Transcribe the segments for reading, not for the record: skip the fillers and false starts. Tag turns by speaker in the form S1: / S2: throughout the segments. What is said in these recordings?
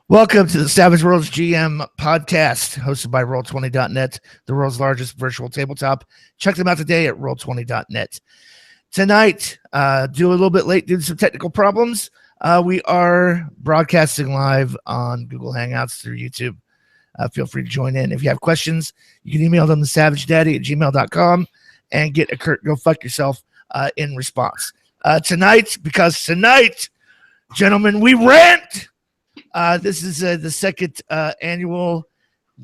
S1: Welcome to the Savage Worlds GM podcast, hosted by Roll20.net, the world's largest virtual tabletop. Check them out today at Roll20.net. Tonight, do a little bit late due to some technical problems. We are broadcasting live on Google Hangouts through YouTube. Feel free to join in. If you have questions, you can email them to savagedaddy@gmail.com and get a Kurt go fuck yourself in response. Tonight, gentlemen, we rant. This is the second annual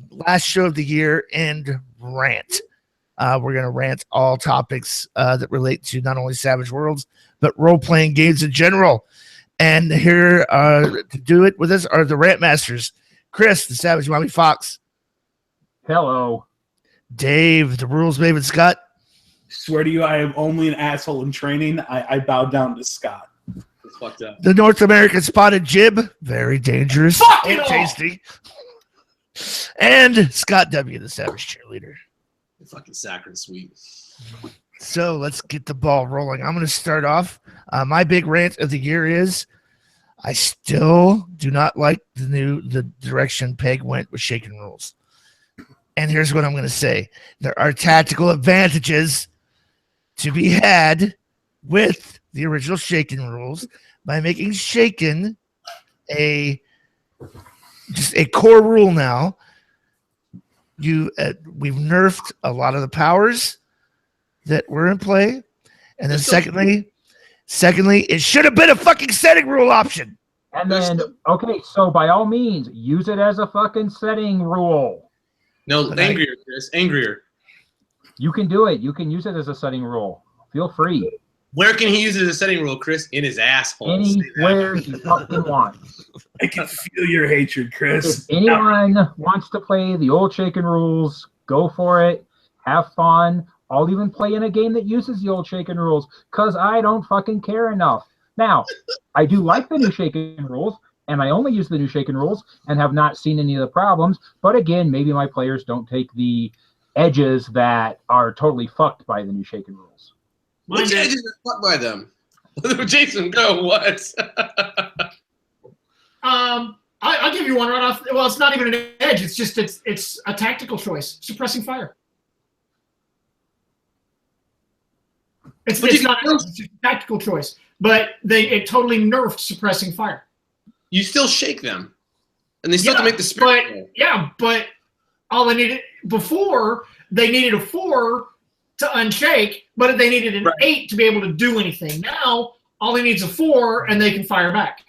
S1: last show of the year and rant. We're going to rant all topics that relate to not only Savage Worlds, but role-playing games in general. And here to do it with us are the Rant Masters. Chris, the Savage Mommy Fox.
S2: Hello.
S1: Dave, the Rules Maven Scott.
S3: Swear to you, I am only an asshole in training. I bow down to Scott. It's fucked up.
S1: The North American Spotted Jib. Very dangerous and tasty. And Scott W., the Savage Cheerleader.
S4: Fucking saccharine sweet.
S1: So let's get the ball rolling. I'm going to start off. My big rant of the year is I still do not like the direction Peg went with Shaken Rules. And here's what I'm going to say. There are tactical advantages to be had with the original Shaken Rules by making Shaken just a core rule now. We've nerfed a lot of the powers that were in play, and then secondly, it should have been a fucking setting rule option.
S2: And then, okay, so by all means, use it as a fucking setting rule.
S4: No, angrier, Chris. Angrier.
S2: You can do it. You can use it as a setting rule. Feel free.
S4: Where can he use it as a setting rule, Chris? In his asshole.
S2: Anywhere he fucking wants.
S3: I can feel your hatred, Chris.
S2: If anyone wants to play the old Shaken Rules, go for it. Have fun. I'll even play in a game that uses the old Shaken Rules because I don't fucking care enough. Now, I do like the new Shaken Rules, and I only use the new Shaken Rules and have not seen any of the problems. But again, maybe my players don't take the edges that are totally fucked by the new Shaken Rules.
S4: Which edges are fucked by them? Jason, go. What?
S5: I'll give you one right off. Well, it's not even an edge. It's just it's a tactical choice. Suppressing fire. It's not an edge. It's just a tactical choice. But it totally nerfed suppressing fire.
S4: You still shake them, and they still have to make the spirit.
S5: But all they needed before, they needed a 4 to unshake, but they needed an 8 to be able to do anything. Now, all they need is a 4, and they can fire back.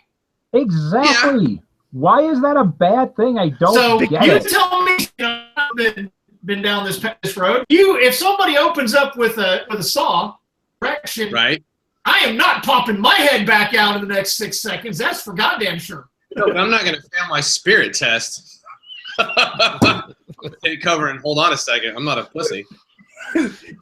S2: Exactly. Yeah. Why is that a bad thing? I don't get it.
S5: So you tell me, I've been down this road. If somebody opens up with a saw, direction,
S4: right?
S5: I am not popping my head back out in the next 6 seconds. That's for goddamn sure.
S4: No, but I'm not going to fail my spirit test. Take cover and hold on a second. I'm not a pussy.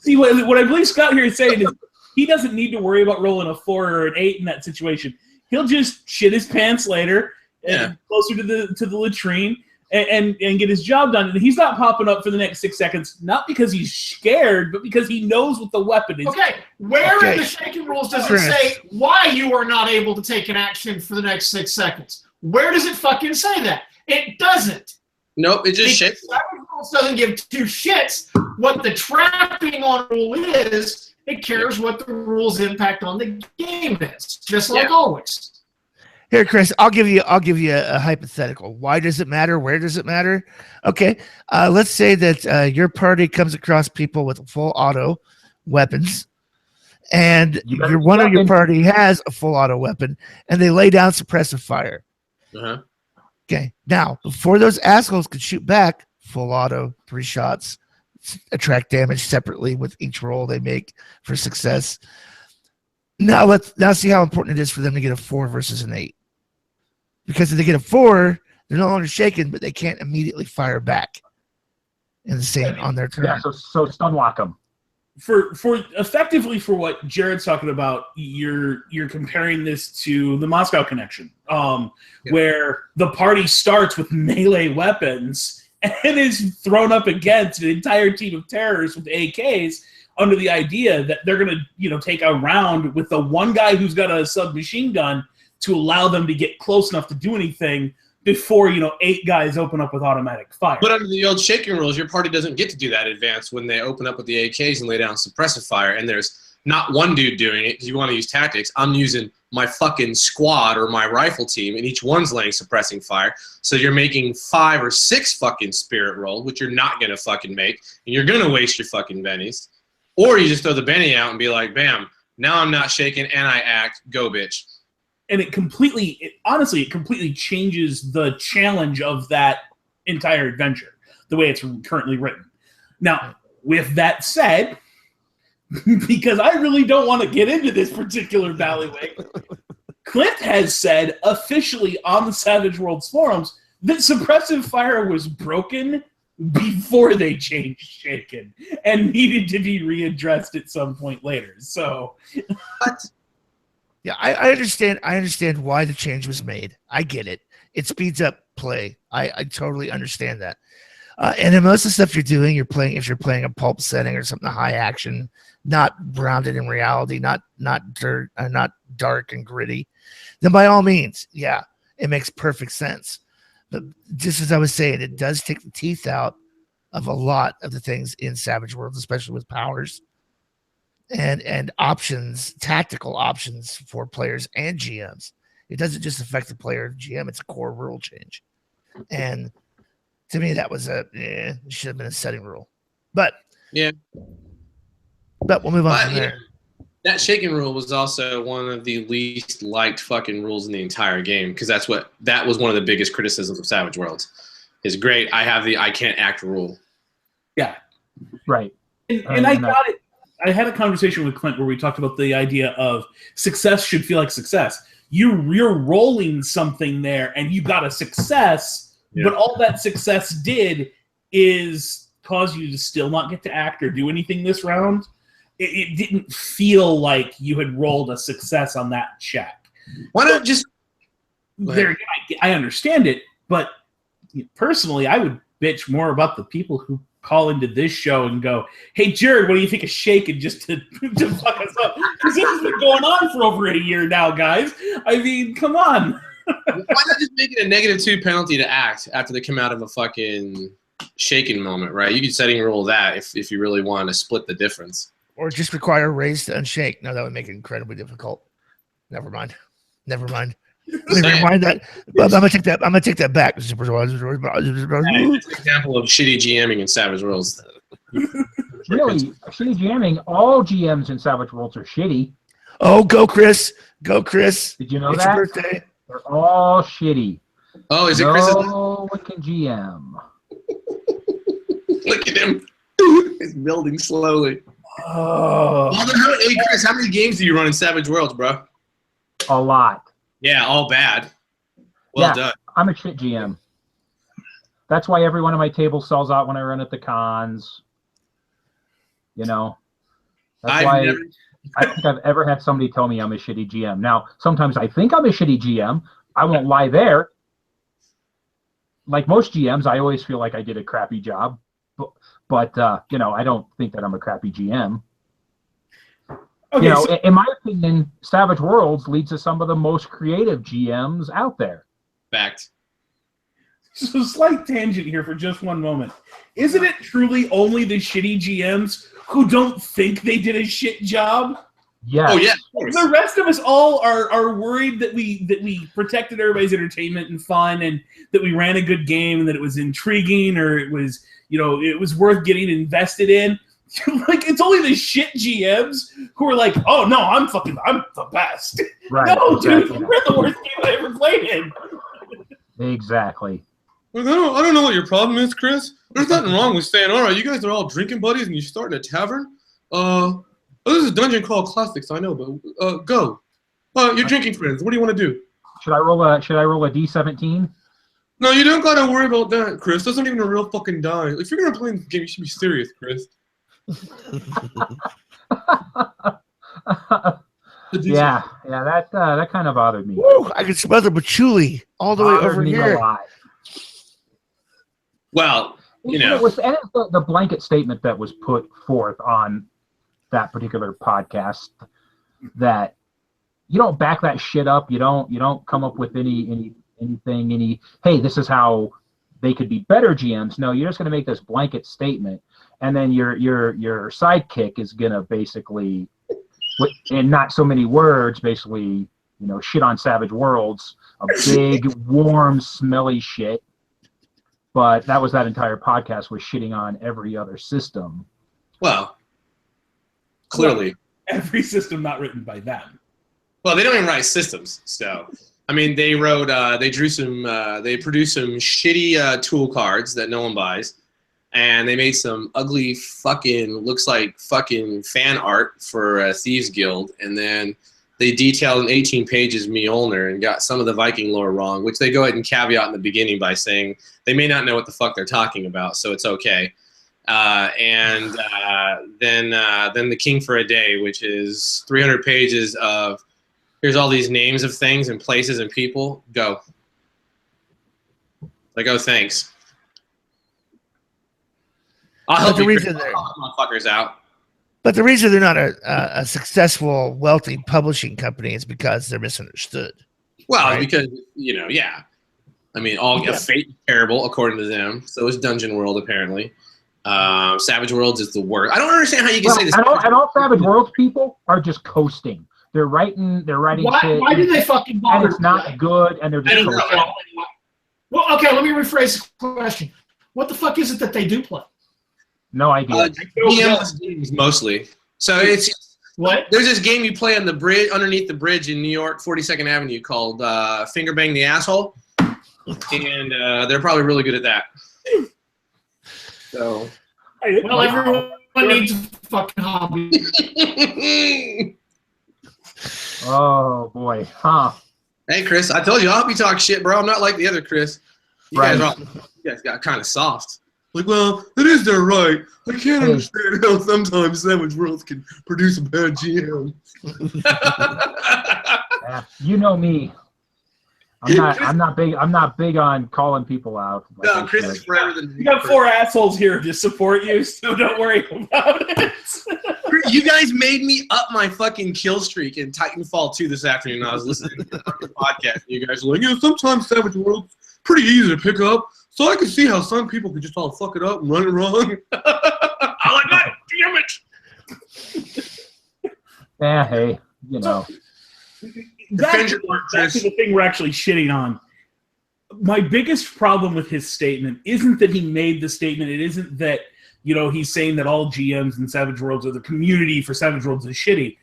S3: See, what I believe Scott here is saying is he doesn't need to worry about rolling a 4 or an 8 in that situation. He'll just shit his pants later and closer to the latrine and get his job done. And he's not popping up for the next 6 seconds, not because he's scared, but because he knows what the weapon is.
S5: Okay, where in the Shaken Rules does it say why you are not able to take an action for the next 6 seconds? Where does it fucking say that? It doesn't.
S4: Nope, it just shakes.
S5: Savage Rules doesn't give two shits what the trapping on rule is. It cares what the rules impact on the game is, just like always.
S1: Here, Chris, I'll give you a hypothetical. Why does it matter? Where does it matter? Okay, let's say that your party comes across people with full auto weapons, and one of your party has a full auto weapon, and they lay down suppressive fire.
S4: Uh-huh.
S1: Okay, now before those assholes could shoot back, full auto, 3 shots, attract damage separately with each roll they make for success. Now let's see how important it is for them to get a 4 versus an 8. Because if they get a 4, they're no longer shaken, but they can't immediately fire back in the same on their turn.
S2: Yeah, so stun lock them.
S3: For effectively for what Jared's talking about, you're comparing this to the Moscow Connection, where the party starts with melee weapons and is thrown up against an entire team of terrorists with AKs under the idea that they're going to, take a round with the one guy who's got a submachine gun to allow them to get close enough to do anything before 8 guys open up with automatic fire.
S4: But under the old shaking rules, your party doesn't get to do that advance when they open up with the AKs and lay down suppressive fire, and there's not one dude doing it because you want to use tactics. I'm using my fucking squad or my rifle team, and each one's laying suppressing fire. So you're making 5 or 6 fucking spirit roll, which you're not going to fucking make, and you're going to waste your fucking bennies. Or you just throw the benny out and be like, bam, now I'm not shaking and I act, go bitch.
S3: And it completely changes the challenge of that entire adventure, the way it's currently written. Now, with that said, because I really don't want to get into this particular bailiwick, Clint has said officially on the Savage Worlds forums that suppressive fire was broken before they changed shaken and needed to be readdressed at some point later. So,
S1: yeah, I understand. I understand why the change was made. I get it. It speeds up play. I totally understand that. And in most of the stuff you're doing, if you're playing a pulp setting or something high action, not grounded in reality, not dark and gritty, then by all means, yeah, it makes perfect sense. But just as I was saying, it does take the teeth out of a lot of the things in Savage Worlds, especially with powers and options, tactical options for players and GMs. It doesn't just affect the player GM; it's a core rule change. And to me, that was it should have been a setting rule. But
S4: yeah,
S1: but we'll move on from there.
S4: That shaking rule was also one of the least liked fucking rules in the entire game because that was one of the biggest criticisms of Savage Worlds. Is great. I have the I can't act rule.
S3: Yeah,
S2: right.
S3: And I got it. I had a conversation with Clint where we talked about the idea of success should feel like success. You're rolling something there, and you got a success, but all that success did is cause you to still not get to act or do anything this round. It didn't feel like you had rolled a success on that check.
S4: Why not just
S3: there? I understand it, but personally, I would bitch more about the people who call into this show and go, "Hey, Jared, what do you think of shaking?" Just to fuck us up, because this has been going on for over a year now, guys. I mean, come on.
S4: Why not just make it a -2 penalty to act after they come out of a fucking shaking moment, right? You could setting rule that if you really want to split the difference.
S1: Or just require a raise to unshake. No, that would make it incredibly difficult. Never mind. Let me remind that. I'm gonna take that back.
S4: It's an example of shitty GMing in Savage Worlds.
S2: Really, shitty GMing. All GMs in Savage Worlds are shitty.
S1: Oh, go Chris! Go Chris!
S2: Did you know
S1: it's
S2: that?
S1: Your birthday.
S2: They're all shitty.
S4: Oh, is it Chris?
S2: No one can GM.
S4: Look at him. He's building slowly.
S1: Oh.
S4: Hey, Chris, how many games do you run in Savage Worlds, bro?
S2: A lot.
S4: Yeah, all bad. Well done.
S2: I'm a shit GM. That's why every one of my tables sells out when I run at the cons. That's why I don't think I've ever had somebody tell me I'm a shitty GM. Now, sometimes I think I'm a shitty GM. I won't lie there. Like most GMs, I always feel like I did a crappy job. But I don't think that I'm a crappy GM. Okay, in my opinion, Savage Worlds leads to some of the most creative GMs out there.
S4: Fact.
S3: So slight tangent here for just one moment. Isn't it truly only the shitty GMs who don't think they did a shit job?
S2: Yeah.
S4: Oh yeah. Of course.
S3: The rest of us all are worried that we protected everybody's entertainment and fun, and that we ran a good game, and that it was intriguing, or it was it was worth getting invested in. Like, it's only the shit GMs who are like, "Oh no, I'm the best."
S2: Right.
S3: No,
S2: exactly.
S3: dude, we're the worst game I ever played in.
S2: Exactly.
S4: Well, I don't know what your problem is, Chris. There's nothing wrong with saying, "All right, you guys are all drinking buddies and you start in a tavern." This is a dungeon called Classics, I know, but go. You're drinking friends. What do you want to do?
S2: Should I roll a D17?
S4: No, you don't gotta worry about that, Chris. That's not even a real fucking die. If you're gonna play this game, you should be serious, Chris.
S2: Yeah, that kind of bothered me.
S1: Woo, I can smell the patchouli all the way over here.
S2: A lot.
S4: Well,
S2: it was the blanket statement that was put forth on that particular podcast that you don't back that shit up. You don't come up with any anything, hey, this is how they could be better GMs. No, you're just going to make this blanket statement, and then your sidekick is going to basically, in not so many words, basically, shit on Savage Worlds, a big, warm, smelly shit. But that was that entire podcast was shitting on every other system.
S4: Well, clearly.
S3: Every system not written by them.
S4: Well, they don't even write systems, so I mean, they produced some shitty tool cards that no one buys, and they made some ugly looks like fucking fan art for Thieves Guild, and then they detailed in 18 pages Mjolnir and got some of the Viking lore wrong, which they go ahead and caveat in the beginning by saying they may not know what the fuck they're talking about, so it's okay. Then the King for a Day, which is 300 pages of here's all these names of things and places and people. Go. Like, oh, thanks. I'll help you motherfuckers out.
S1: But the reason they're not a successful, wealthy publishing company is because they're misunderstood.
S4: Well,
S1: right?
S4: Because, yeah. I mean, Fate is terrible, according to them. So is Dungeon World, apparently. Savage Worlds is the worst. I don't understand how you can say this.
S2: And all Savage Worlds people are just coasting. They're writing shit.
S5: Why do they fucking bother?
S2: And it's not good, and they're just coasting.
S5: Well, okay, let me rephrase the question. What the fuck is it that they do play?
S2: No idea.
S4: games mostly. So it's
S5: what?
S4: There's this game you play on the bridge, underneath the bridge in New York, 42nd Avenue, called Finger Bang the Asshole, and they're probably really good at that. So,
S5: well, everyone needs a fucking hobby.
S2: Oh boy, huh?
S4: Hey, Chris, I told you I'll be talking shit, bro. I'm not like the other Chris. You guys got kind of soft. Like, well, it is their right. I can't understand how sometimes Savage Worlds can produce a bad GM.
S2: You know me. I'm not big on calling people out.
S4: No, Chris is forever the.
S3: You got 4 assholes here to support you, so don't worry about it.
S4: You guys made me up my fucking kill streak in Titanfall 2 this afternoon. I was listening to the podcast. And you guys were like, sometimes Savage World's pretty easy to pick up, so I can see how some people could just all fuck it up and run it wrong. I'm like, God damn it!
S2: Yeah, hey,
S3: That's the thing we're actually shitting on. My biggest problem with his statement isn't that he made the statement. It isn't that, he's saying that all GMs in Savage Worlds or the community for Savage Worlds is shitty.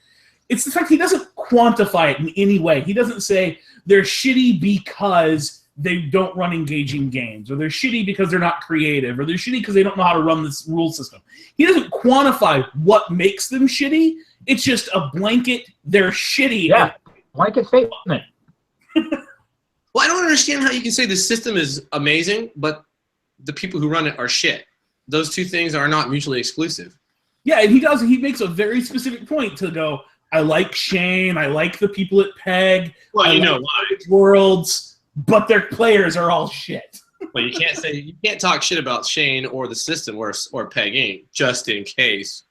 S3: It's the fact he doesn't quantify it in any way. He doesn't say they're shitty because they don't run engaging games, or they're shitty because they're not creative, or they're shitty because they don't know how to run this rule system. He doesn't quantify what makes them shitty. It's just a blanket, they're shitty.
S2: Yeah. Blanket statement.
S4: Well, I don't understand how you can say the system is amazing, but the people who run it are shit. Those two things are not mutually exclusive.
S3: Yeah, and he makes a very specific point to go, I like Shane, I like the people at PEG,
S4: well,
S3: I like Worlds, but their players are all shit.
S4: Well, you can't talk shit about Shane or the system or PEG Inc., just in case.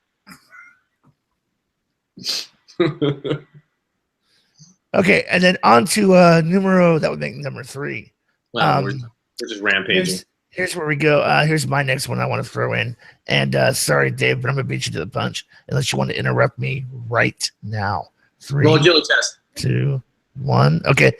S1: Okay, and then on to that would make number 3.
S4: Well, we're just rampaging.
S1: Here's where we go. Here's my next one I want to throw in. And sorry, Dave, but I'm going to beat you to the punch unless you want to interrupt me right now. 3,
S4: roll agility test.
S1: 2, 1. Okay.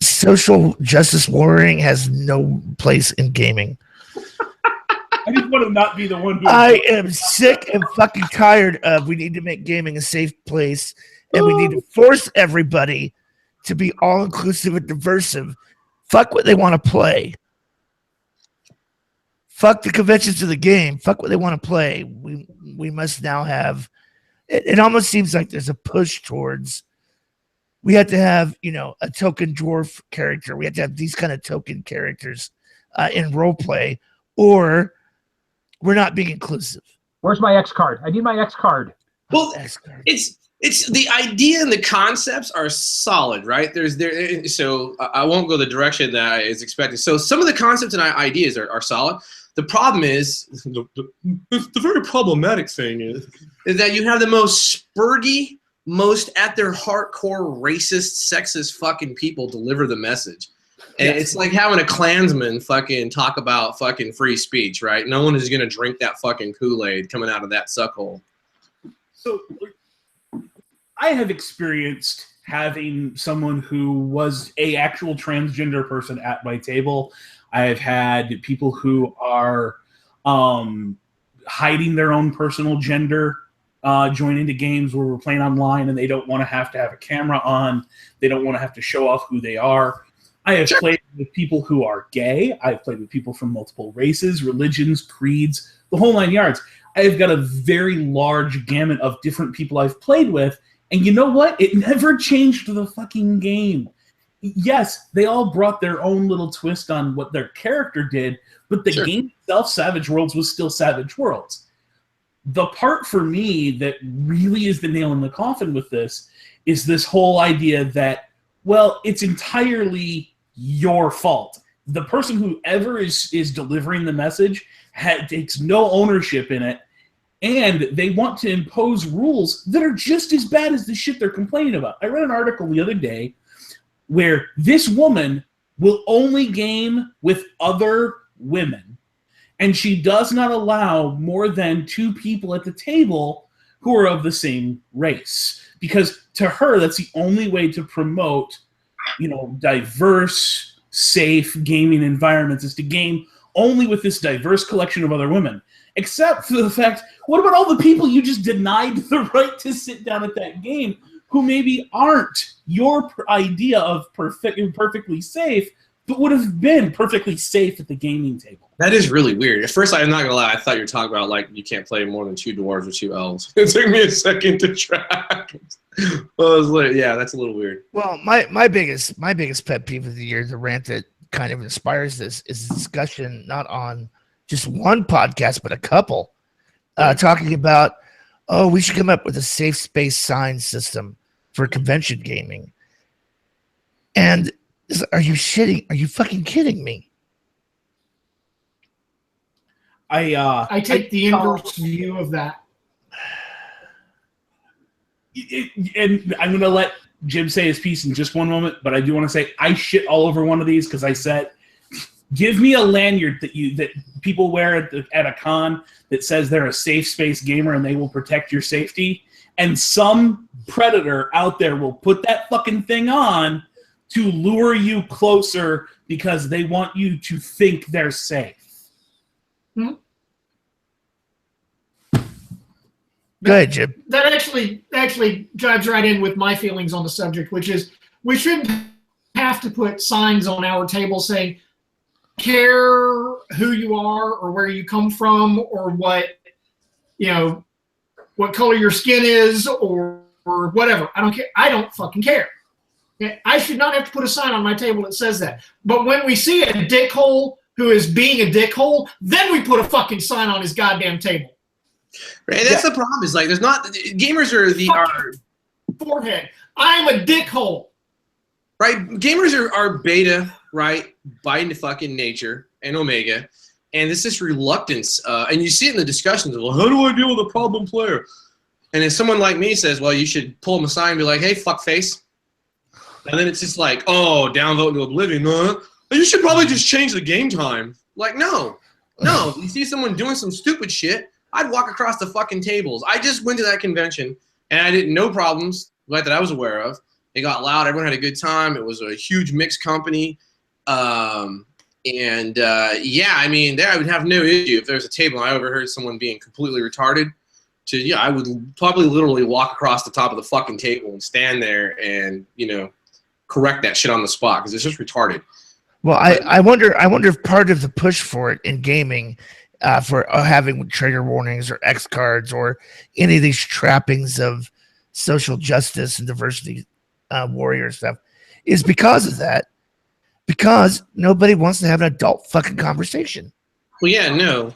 S1: Social justice warring has no place in gaming.
S3: I just want to not be the one who...
S1: I am sick and fucking tired of we need to make gaming a safe place. And we need to force everybody to be all-inclusive and diversive. Fuck what they want to play. Fuck the conventions of the game. Fuck what they want to play. We must now have... It almost seems like there's a push towards... We have to have, a token dwarf character. We have to have these kind of token characters in roleplay, or we're not being inclusive.
S2: Where's my X card? I need my X card.
S4: Well, it's the idea and the concepts are solid, right? So I won't go the direction that I is expected. So some of the concepts and ideas are solid. The problem is the very problematic thing is that you have the most spurgy, most at their hardcore racist, sexist fucking people deliver the message. And
S3: Yes.
S4: it's like having a Klansman fucking talk about fucking free speech, right? No one is going to drink that fucking Kool-Aid coming out of that suckhole.
S3: So I have experienced having someone who was a actual transgender person at my table. I have had people who are hiding their own personal gender join into games where we're playing online and they don't want to have a camera on. They don't want to have to show off who they are. I have played with people who are gay. I've played with people from multiple races, religions, creeds, the whole 9 yards. I have got a very large gamut of different people I've played with. And you know what? It never changed the fucking game. Yes, they all brought their own little twist on what their character did, but the game itself, Savage Worlds, was still Savage Worlds. The part for me that really is the nail in the coffin with this is this whole idea that, well, it's entirely your fault. The person who ever is delivering the message takes no ownership in it, and they want to impose rules that are just as bad as the shit they're complaining about. I read an article the other day where this woman will only game with other women, and she does not allow more than 2 people at the table who are of the same race. Because to her, that's the only way to promote, diverse, safe gaming environments, is to game only with this diverse collection of other women. Except for the fact, what about all the people you just denied the right to sit down at that game who maybe aren't your idea of perfectly safe, but would have been perfectly safe at the gaming table?
S4: That is really weird. At first, I'm not going to lie, I thought you were talking about, like, you can't play more than 2 dwarves or 2 elves. It took me a second to track. Well, I was like, yeah, that's a little weird.
S1: Well, my biggest pet peeve of the year, the rant that kind of inspires this, is discussion not on just one podcast, but a couple, talking about, we should come up with a safe space sign system for convention gaming. And are you shitting? Are you fucking kidding me?
S5: I take the inverse view of that.
S3: And I'm going to let Jim say his piece in just one moment, but I do want to say I shit all over one of these because I said, give me a lanyard that people wear at a con that says they're a safe space gamer and they will protect your safety, and some predator out there will put that fucking thing on to lure you closer because they want you to think they're safe.
S5: Hmm?
S1: Go ahead, Jim.
S5: That actually jives right in with my feelings on the subject, which is we shouldn't have to put signs on our table saying, care who you are or where you come from or what color your skin is or whatever. I don't care. I don't fucking care. Okay? I should not have to put a sign on my table that says that. But when we see a dickhole who is being a dickhole, then we put a fucking sign on his goddamn table.
S4: Right, that's the problem. Is like there's not gamers are
S5: forehead. I'm a dickhole.
S4: Right, gamers are beta, right, by fucking nature and omega, and it's this reluctance, and you see it in the discussions of, well, how do I deal with a problem player? And if someone like me says, well, you should pull them aside and be like, hey, fuckface, and then it's just like, oh, downvote into oblivion. You should probably just change the game time. Like, no. You see someone doing some stupid shit, I'd walk across the fucking tables. I just went to that convention, and I did no problems, like that I was aware of. It got loud. Everyone had a good time. It was a huge mixed company. Yeah, I mean, there I would have no issue if there's a table and I overheard someone being completely retarded. I would probably literally walk across the top of the fucking table and stand there and, correct that shit on the spot because it's just retarded.
S1: Well, I wonder if part of the push for it in gaming, for having trigger warnings or X cards or any of these trappings of social justice and diversity warrior stuff, is because of that. Because nobody wants to have an adult fucking conversation.
S4: Well, yeah, no.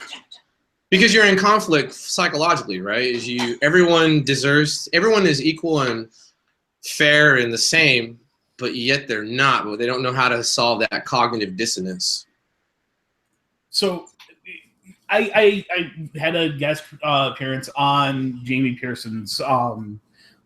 S4: Because you're in conflict psychologically, right? Everyone is equal and fair and the same, but yet they're not. But they don't know how to solve that cognitive dissonance.
S3: So I had a guest appearance on Jamie Pearson's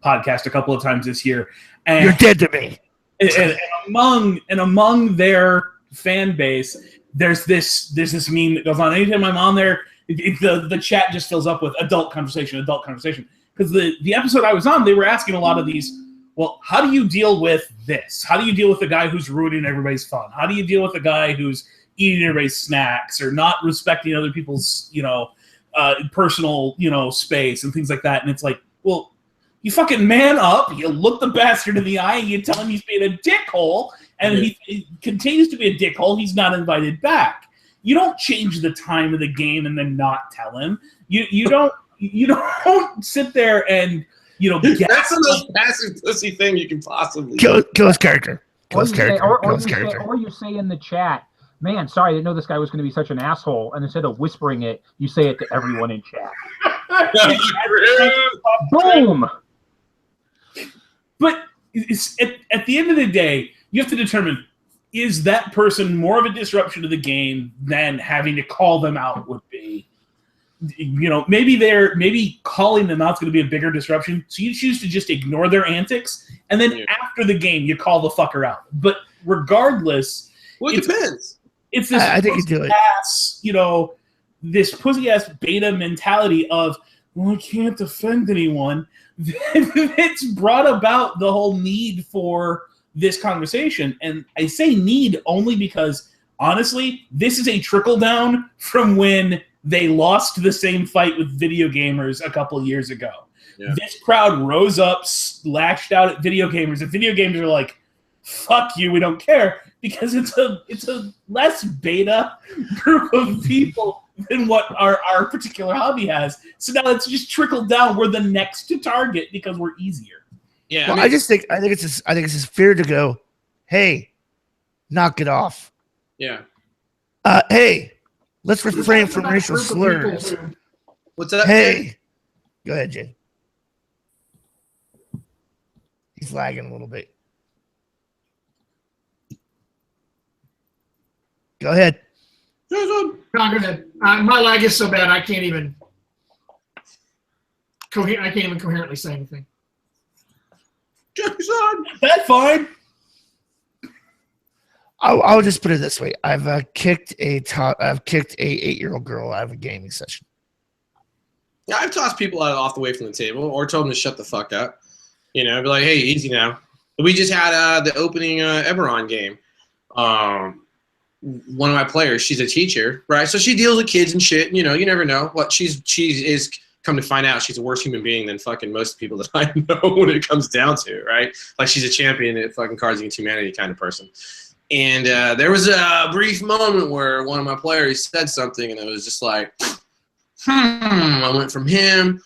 S3: podcast a couple of times this year. And
S1: You're dead to me.
S3: And among their fan base, there's this meme that goes on. Anytime I'm on there, the chat just fills up with adult conversation. Because the episode I was on, they were asking a lot of these, well, how do you deal with this? How do you deal with the guy who's ruining everybody's fun? How do you deal with the guy who's eating everybody's snacks or not respecting other people's, personal, space and things like that? And it's like, well, you fucking man up, you look the bastard in the eye, and you tell him he's being a dickhole, and he continues to be a dickhole, he's not invited back. You don't change the time of the game and then not tell him. You don't sit there and
S4: that's the most passive pussy thing you can possibly
S1: kill his character.
S2: Or you say in the chat, man, sorry, I didn't know this guy was going to be such an asshole. And instead of whispering it, you say it to everyone in chat. Boom!
S3: But at the end of the day, you have to determine, is that person more of a disruption to the game than having to call them out would be? Maybe calling them out is going to be a bigger disruption. So you choose to just ignore their antics, and then after the game, you call the fucker out. But regardless,
S4: it depends.
S3: It's this
S1: I think you do it.
S3: This pussy ass beta mentality of, well, I can't defend anyone. It's brought about the whole need for this conversation. And I say need only because, honestly, this is a trickle down from when they lost the same fight with video gamers a couple of years ago. Yeah. This crowd rose up, lashed out at video gamers, and video gamers are like, fuck you, we don't care, because it's a less beta group of people than what our particular hobby has. So now it's just trickled down. We're the next to target because we're easier.
S4: Yeah.
S1: Well, I think it's just fair to go, hey, knock it off.
S4: Yeah.
S1: Hey, let's refrain from racial slurs.
S4: What's that?
S1: Hey, go ahead, Jay. He's lagging a little bit. Go ahead.
S5: No, go ahead. My lag is so bad I can't even coherently say anything.
S4: Jason,
S3: that's fine.
S1: I'll just put it this way: I've kicked a 8-year-old girl out of a gaming session.
S4: Yeah, I've tossed people off the way from the table, or told them to shut the fuck up. Be like, hey, easy now. We just had the opening Eberron game. One of my players, she's a teacher, right? So she deals with kids and shit. And, you never know what she is. Come to find out, she's a worse human being than fucking most people that I know when it comes down to it, right? Like, she's a champion at fucking Cards Against Humanity kind of person. And there was a brief moment where one of my players said something, and it was just like, I went from him. It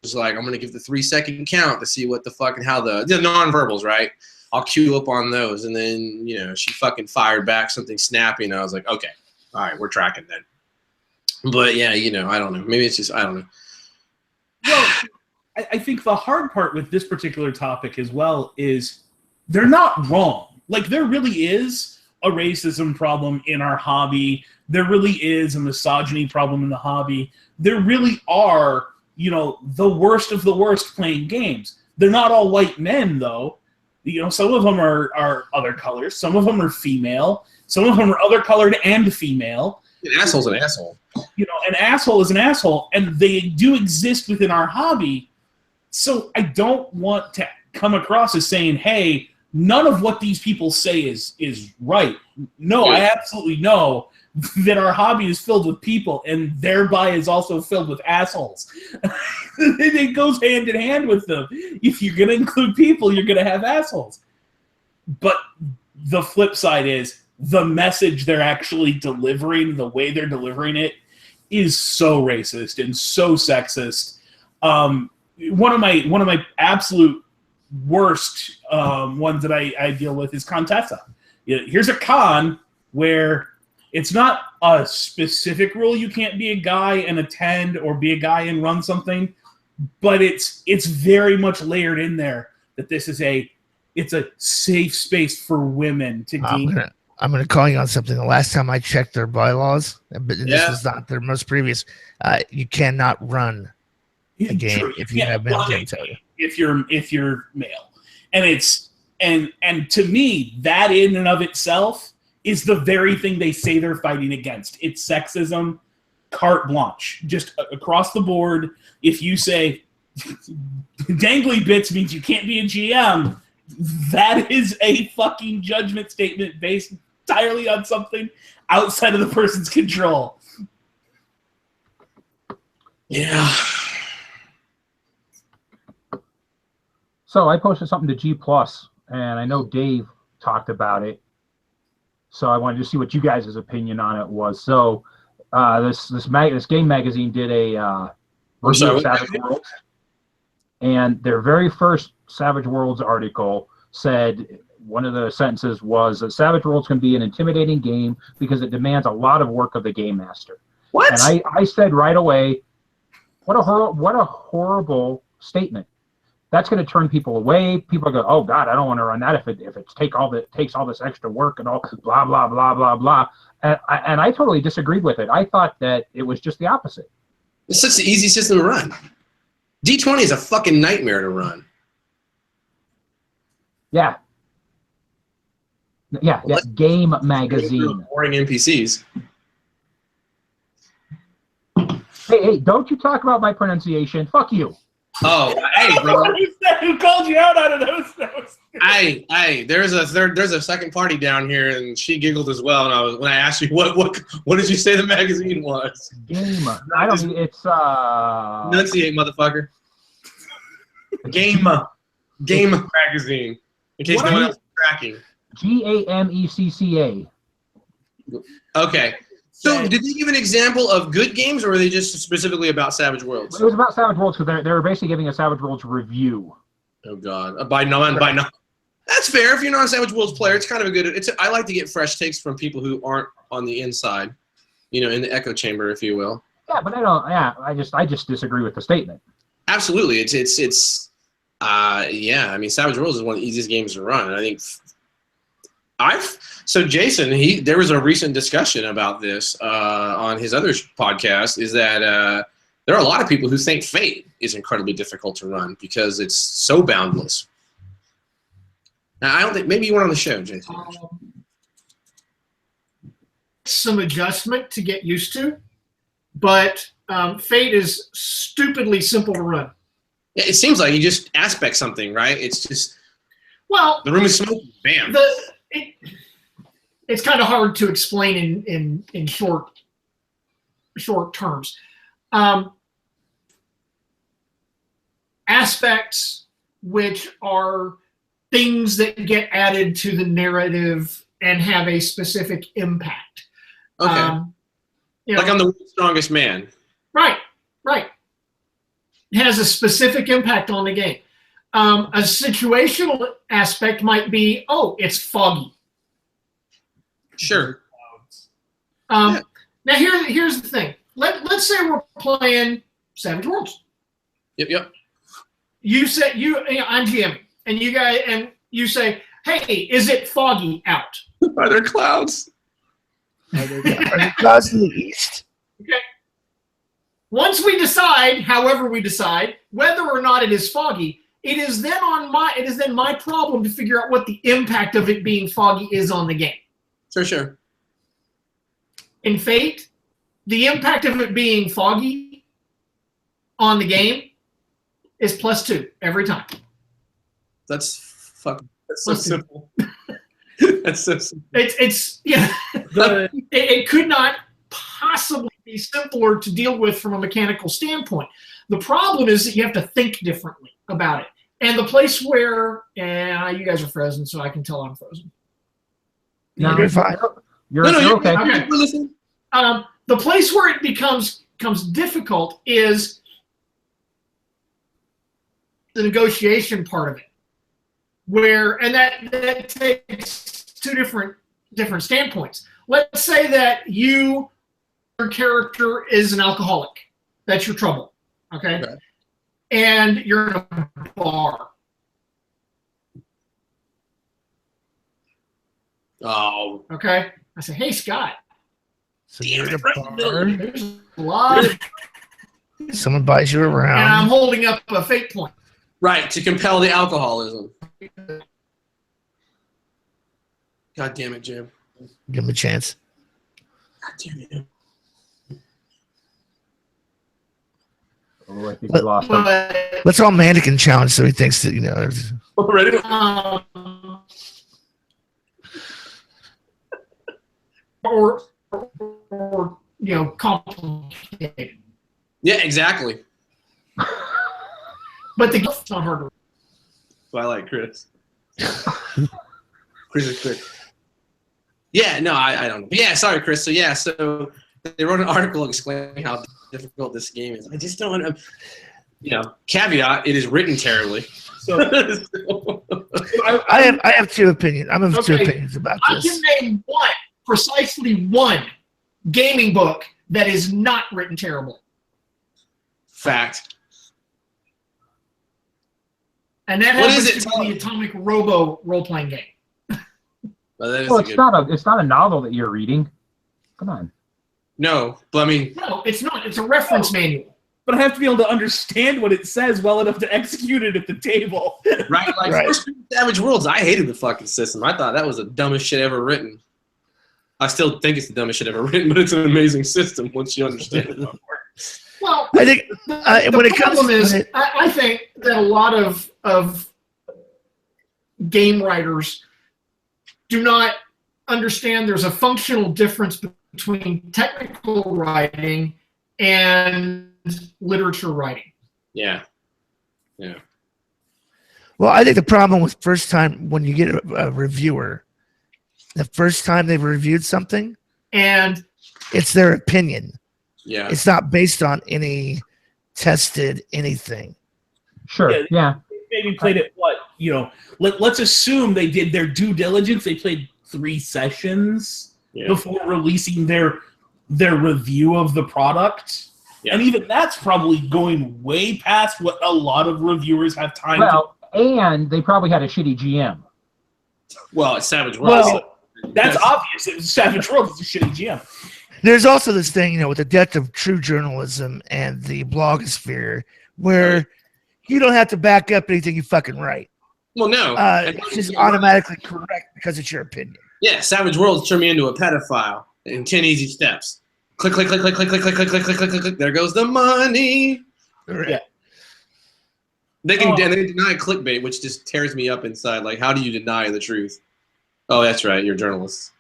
S4: was like, I'm going to give the 3-second count to see what the fuck and how the nonverbals, right? I'll queue up on those. And then, she fucking fired back something snappy, and I was like, okay, all right, we're tracking then. But, yeah, I don't know. Maybe it's just, I don't know.
S3: Well, I think the hard part with this particular topic as well is they're not wrong. Like, there really is a racism problem in our hobby. There really is a misogyny problem in the hobby. There really are, the worst of the worst playing games. They're not all white men, though. Some of them are other colors. Some of them are female. Some of them are other colored and female.
S4: An asshole's an asshole.
S3: An asshole is an asshole, and they do exist within our hobby. So I don't want to come across as saying, hey, none of what these people say is right. No, I absolutely know that our hobby is filled with people, and thereby is also filled with assholes. It goes hand in hand with them. If you're going to include people, you're going to have assholes. But the flip side is the message they're actually delivering, the way they're delivering it, is so racist and so sexist. One of my absolute worst ones that I deal with is Contessa. Here's a con where it's not a specific rule you can't be a guy and attend or be a guy and run something, but it's very much layered in there that this is it's a safe space for women to gain.
S1: I'm gonna call you on something. The last time I checked their bylaws, but this was not their most previous, you cannot run a game if you have been.
S3: if you're male, and to me, that in and of itself is the very thing they say they're fighting against. It's sexism, carte blanche, just across the board. If you say dangly bits means you can't be a GM, that is a fucking judgment statement based entirely on something outside of the person's control.
S4: Yeah.
S2: So I posted something to G+, and I know Dave talked about it. So I wanted to see what you guys' opinion on it was. So this game magazine did a review of Savage Worlds, and their very first Savage Worlds article said one of the sentences was that Savage Worlds can be an intimidating game because it demands a lot of work of the game master.
S4: What?
S2: And I said right away, what a horrible statement. That's going to turn people away. People go, oh God, I don't want to run that if it takes all this extra work and all blah blah blah blah blah. And I totally disagreed with it. I thought that it was just the opposite.
S4: It's such an easy system to run. D20 is a fucking nightmare to run.
S2: Yeah. Game magazine.
S4: Boring NPCs.
S2: Hey, don't you talk about my pronunciation. Fuck you.
S4: Oh, hey, bro.
S3: Who called you out on those?
S4: Hey, there's a second party down here, and she giggled as well. And when I asked you what did you say the magazine was?
S2: Game. I don't. It's
S4: Enunciate, motherfucker. Game magazine. In case no one else is tracking.
S2: GAMECCA.
S4: Okay. So, did they give an example of good games, or were they just specifically about Savage Worlds?
S2: It was about Savage Worlds because they were basically giving a Savage Worlds review.
S4: Oh God, by no. That's fair. If you're not a Savage Worlds player, it's kind of a good. I like to get fresh takes from people who aren't on the inside, in the echo chamber, if you will.
S2: Yeah, but I don't. Yeah, I just disagree with the statement.
S4: Absolutely, yeah. I mean, Savage Worlds is one of the easiest games to run, and I think. So Jason, there was a recent discussion about this on his other podcast. Is that there are a lot of people who think Fate is incredibly difficult to run because it's so boundless. Now, I don't think maybe you weren't on the show, Jason.
S5: Some adjustment to get used to, but Fate is stupidly simple to run.
S4: Yeah, it seems like you just aspect something, right? It's just the room is smoking. Bam.
S5: It's kind of hard to explain in short terms. Aspects which are things that get added to the narrative and have a specific impact.
S4: Okay. Like I'm the world's strongest man.
S5: Right. It has a specific impact on the game. A situational aspect might be, it's foggy.
S4: Sure.
S5: Now here's the thing. Let's say we're playing Savage Worlds.
S4: Yep.
S5: You say I'm GM, and you say, hey, is it foggy out?
S4: Are there clouds?
S1: Are there clouds to the east?
S5: Okay. Once we decide, however we decide, whether or not it is foggy, it is then my problem to figure out what the impact of it being foggy is on the game.
S4: Sure.
S5: In Fate, the impact of it being foggy on the game is +2 every time.
S4: That's so simple. That's so simple.
S5: It's it could not possibly be simpler to deal with from a mechanical standpoint. The problem is that you have to think differently about it. And the place where you guys are frozen, so I can tell I'm frozen.
S2: No,
S1: you're fine.
S2: You're okay.
S5: Okay.
S4: Listen.
S5: The place where it becomes difficult is the negotiation part of it, and that takes two different standpoints. Let's say that your character is an alcoholic. That's your trouble, okay? And you're in a bar.
S4: Oh.
S5: Okay. I say, hey, Scott.
S1: So you're at a bar.
S5: There's a lot.
S1: Someone buys you around.
S5: And I'm holding up a fate point.
S4: Right, to compel the alcoholism. God damn it, Jim.
S1: Give him a chance.
S4: God damn it.
S2: Oh, I think we lost him.
S5: But
S1: Let's all mannequin challenge so he thinks that, you know. there's-
S4: Ready?
S5: or you know, complicated.
S4: Yeah, exactly.
S5: But the it's not hard to
S4: So I like Chris. Chris is quick. Yeah, no, I don't know. Yeah, sorry, Chris. So yeah, so they wrote an article explaining how difficult this game is. I just don't. You know, caveat: it is written terribly.
S3: So
S1: I have two opinions. I'm of two
S5: Okay.
S1: opinions about
S5: I
S1: this.
S5: can name precisely one gaming book that is not written terrible.
S4: Fact.
S5: And that
S4: What
S5: happens
S4: is it?
S5: to be the Atomic Robo role-playing game.
S4: Well, that is
S2: Well,
S4: a
S2: it's
S4: good.
S2: not a novel that you're reading. Come on.
S4: No, but I mean,
S5: No, it's not. It's a reference manual.
S3: but I have to be able to understand what it says well enough to execute it at the table.
S4: right? Like
S1: Right.
S4: first Savage Worlds, I hated the fucking system. I thought that was the dumbest shit ever written. I still think it's the dumbest shit ever written, but it's an amazing system once you understand it.
S5: Well,
S1: I think
S5: the
S1: when it comes
S5: problem is,
S1: to
S5: I think that a lot of game writers do not understand there's a functional difference between technical writing and literature writing.
S4: Yeah.
S1: well, I think the problem with first time when you get a reviewer, the first time they've reviewed something,
S5: And
S1: it's their opinion.
S4: Yeah.
S1: It's not based on any tested anything.
S2: Sure.
S3: Yeah.
S2: Yeah.
S3: Maybe played it let's assume they did their due diligence. They played 3 sessions
S4: Yeah.
S3: before releasing their review of the product.
S4: Yeah.
S3: And even that's probably going way past what a lot of reviewers have time
S2: Well, and they probably had a shitty GM.
S4: Well, it's Savage Worlds.
S1: Well,
S3: to. That's obvious. It was Savage Worlds. It's a shitty GM.
S1: there's also this thing, you know, with the death of true journalism and the blogosphere, where you don't have to back up anything you fucking write.
S4: Well, no.
S1: It's just automatically correct because it's your opinion.
S4: Yeah, Savage Worlds turned me into a pedophile in 10 easy steps. Click, click, click, click, click, click, click, click, click, click, click, click. There goes the money.
S1: Right.
S3: Yeah.
S4: They can and they deny clickbait, which just tears me up inside. Like, how do you deny the truth? Oh, that's right. You're journalists.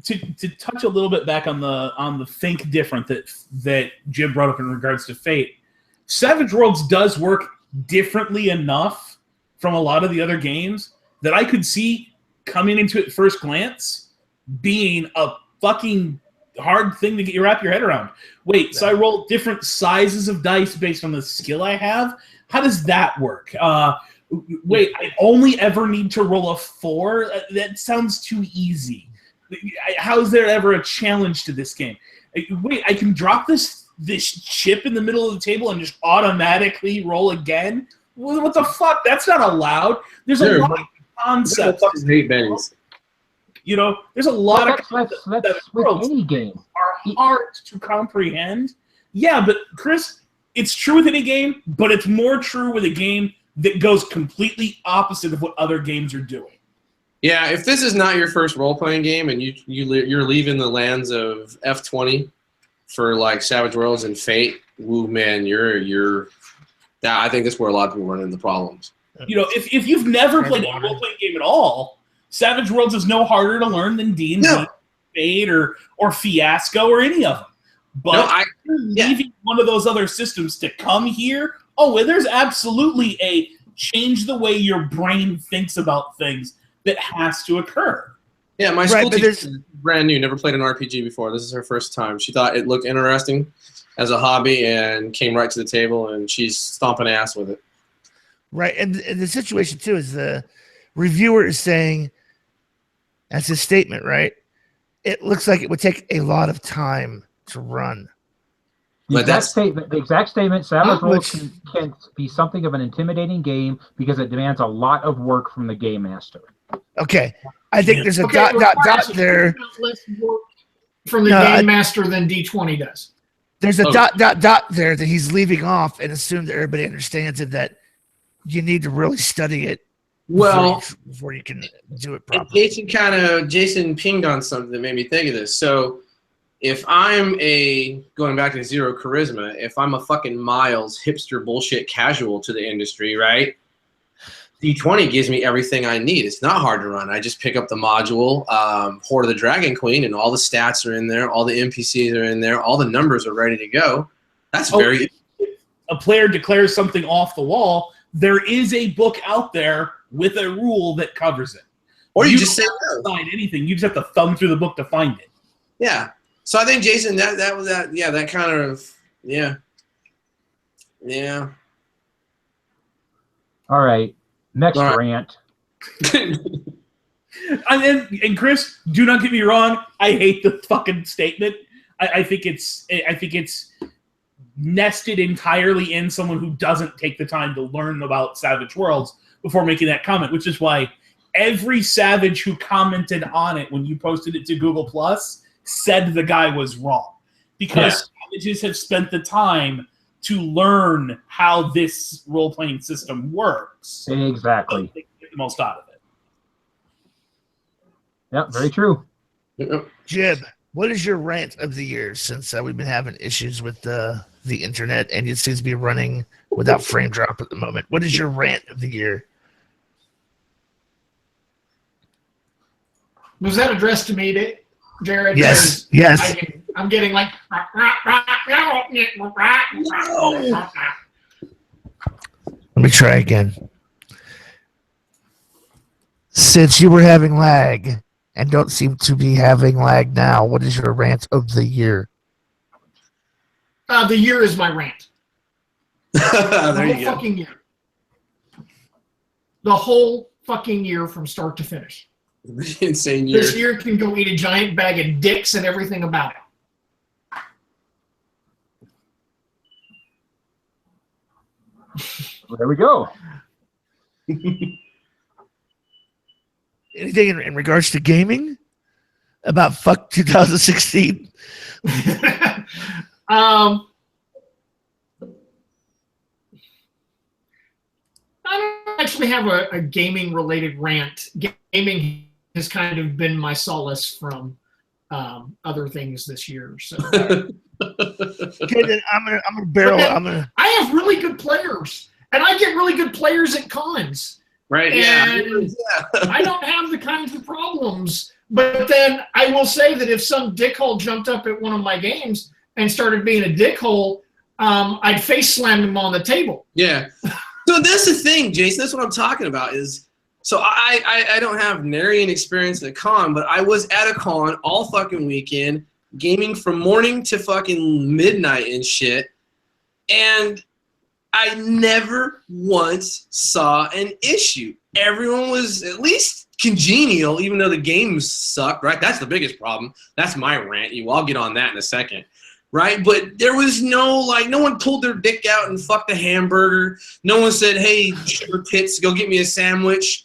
S3: To touch a little bit back on the think different that Jim brought up in regards to Fate, Savage Worlds does work differently enough from a lot of the other games that I could see coming into it first glance being a fucking hard thing to wrap your head around. Wait, so I roll different sizes of dice based on the skill I have? How does that work? Wait, I only ever need to roll a 4? That sounds too easy. How is there ever a challenge to this game? Wait, I can drop this chip in the middle of the table and just automatically roll again? What the fuck? That's not allowed. There's a lot of concepts.
S4: Hate bennies.
S3: You know, there's a lot of
S2: That's
S3: concepts
S2: with
S3: that
S2: any game.
S3: are hard to comprehend. Yeah, but Chris, it's true with any game, but it's more true with a game that goes completely opposite of what other games are doing.
S4: Yeah, if this is not your first role-playing game and you're leaving the lands of F20 for like Savage Worlds and Fate, woo man, you're. I think that's where a lot of people run into problems.
S3: You know, if you've never played a role-playing game at all, Savage Worlds is no harder to learn than D&D,
S4: No.
S3: Fate, or Fiasco, or any of them. But leaving one of those other systems to come here, there's absolutely a change the way your brain thinks about things that has to occur.
S4: Yeah, my school teacher
S1: there's-
S4: is brand new, never played an RPG before. This is her first time. She thought it looked interesting as a hobby and came right to the table, and she's stomping ass with it.
S1: Right. And the situation, too, is the reviewer is saying, that's his statement, right? It looks like it would take a lot of time to run.
S2: The
S4: But
S2: exact statement, Savage Worlds
S1: Which-
S2: can be something of an intimidating game because it demands a lot of work from the game master.
S1: Okay. I think there's a
S5: Okay,
S1: dot
S5: requires
S1: there.
S5: less work from the
S1: No,
S5: game master than D20 does.
S1: There's a
S4: Oh.
S1: dot there that he's leaving off and assume that everybody understands it, that you need to really study it.
S4: Well,
S1: before you can do it properly.
S4: Jason pinged on something that made me think of this. So if I'm going back to zero charisma, if I'm a fucking Miles hipster bullshit casual to the industry, right? D20 gives me everything I need. It's not hard to run. I just pick up the module, Horde of the Dragon Queen, and all the stats are in there, all the NPCs are in there, all the numbers are ready to go. That's very...
S3: A player declares something off the wall, there is a book out there with a rule that covers it.
S4: Or you just say
S3: no. Find anything. You just have to thumb through the book to find it.
S4: Yeah. So I think Jason, that was that. Yeah, that kind of yeah.
S2: All right. Next rant.
S3: And Chris, do not get me wrong. I hate the fucking statement. I think it's nested entirely in someone who doesn't take the time to learn about Savage Worlds before making that comment, which is why every Savage who commented on it when you posted it to Google Plus said the guy was wrong. Because Savages have spent the time to learn how this role-playing system works.
S2: Exactly.
S3: They get the most out of it.
S2: Yep, very true.
S1: Jib, what is your rant of the year, since we've been having issues with the internet and it seems to be running without frame drop at the moment? What is your rant of the year?
S5: Was that addressed to me, Jared?
S1: Yes.
S5: I'm getting like...
S1: Let me try again. Since you were having lag and don't seem to be having lag now, what is your rant of the year?
S5: The year is my rant.
S4: There you go.
S5: Fucking year. The whole fucking year from start to finish.
S4: Insane year.
S5: This year can go eat a giant bag of dicks and everything about it.
S2: Well, there we go.
S1: Anything in regards to gaming? About fuck 2016?
S5: I don't actually have a gaming related rant. Gaming has kind of been my solace from other things this year. So
S1: Okay, then I'm gonna barrel.
S5: I have really good players, and I get really good players at cons.
S4: Right.
S5: And I don't have the kinds of problems. But then I will say that if some dickhole jumped up at one of my games and started being a dickhole, I'd face slam him on the table.
S4: Yeah. So that's the thing, Jason. That's what I'm talking about. So I don't have nary an experience at a con, but I was at a con all fucking weekend, gaming from morning to fucking midnight and shit, and I never once saw an issue. Everyone was at least congenial, even though the games sucked, right? That's the biggest problem. That's my rant. I'll get on that in a second, right? But there was no one pulled their dick out and fucked a hamburger. No one said, hey, sugar tits, go get me a sandwich.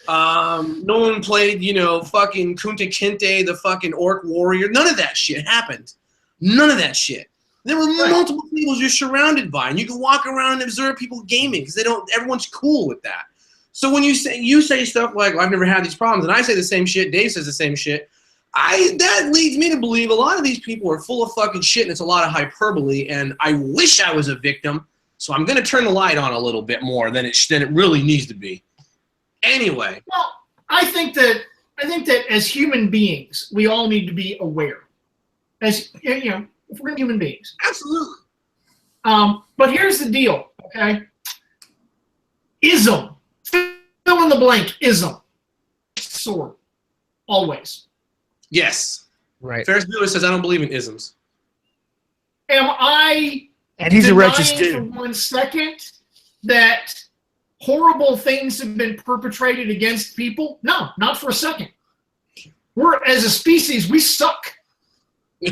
S4: No one played, fucking Kunta Kinte, the fucking orc warrior. None of that shit happened. None of that shit. There were multiple tables you're surrounded by, and you can walk around and observe people gaming because everyone's cool with that. So when you say stuff like, well, I've never had these problems, and I say the same shit, Dave says the same shit, that leads me to believe a lot of these people are full of fucking shit, and it's a lot of hyperbole, and I wish I was a victim, so I'm going to turn the light on a little bit more than it really needs to be. Anyway.
S5: Well, I think that as human beings, we all need to be aware. As if we're human beings.
S4: Absolutely.
S5: But here's the deal, okay? Ism. Fill in the blank. Ism. Sword. Always.
S4: Yes.
S1: Right.
S4: Ferris Bueller says, I don't believe in isms.
S5: Am I
S1: and he's a righteous
S5: denying
S1: dude.
S5: for 1 second that horrible things have been perpetrated against people? No, not for a second. As a species, we suck.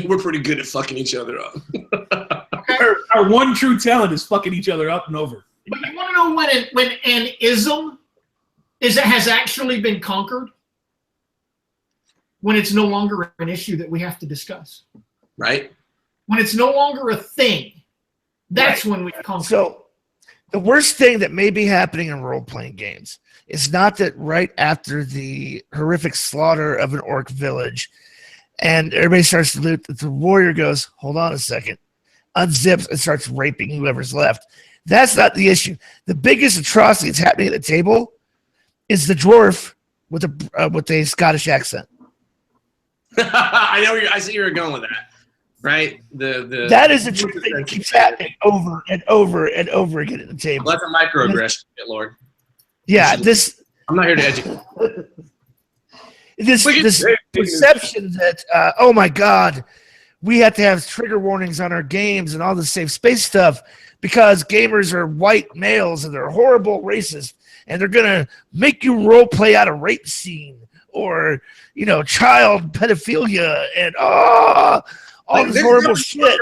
S4: We're pretty good at fucking each other up.
S5: Okay?
S3: Our one true talent is fucking each other up and over.
S5: But you want to know when an ism has actually been conquered? When it's no longer an issue that we have to discuss.
S4: Right.
S5: When it's no longer a thing, that's when we conquer.
S1: So The worst thing that may be happening in role-playing games is not that right after the horrific slaughter of an orc village and everybody starts to loot, the warrior goes, hold on a second, unzips and starts raping whoever's left. That's not the issue. The biggest atrocity that's happening at the table is the dwarf with a Scottish accent.
S4: I know. I see you were going with that, right?
S1: That is the truth that keeps happening over and over and over again at the table.
S4: Well, that's a microaggression, Lord.
S1: Yeah, I'm
S4: not here to educate.
S1: This perception that oh my God, we have to have trigger warnings on our games and all the safe space stuff because gamers are white males and they're horrible racists and they're gonna make you role play out a rape scene or child pedophilia and all this horrible shit.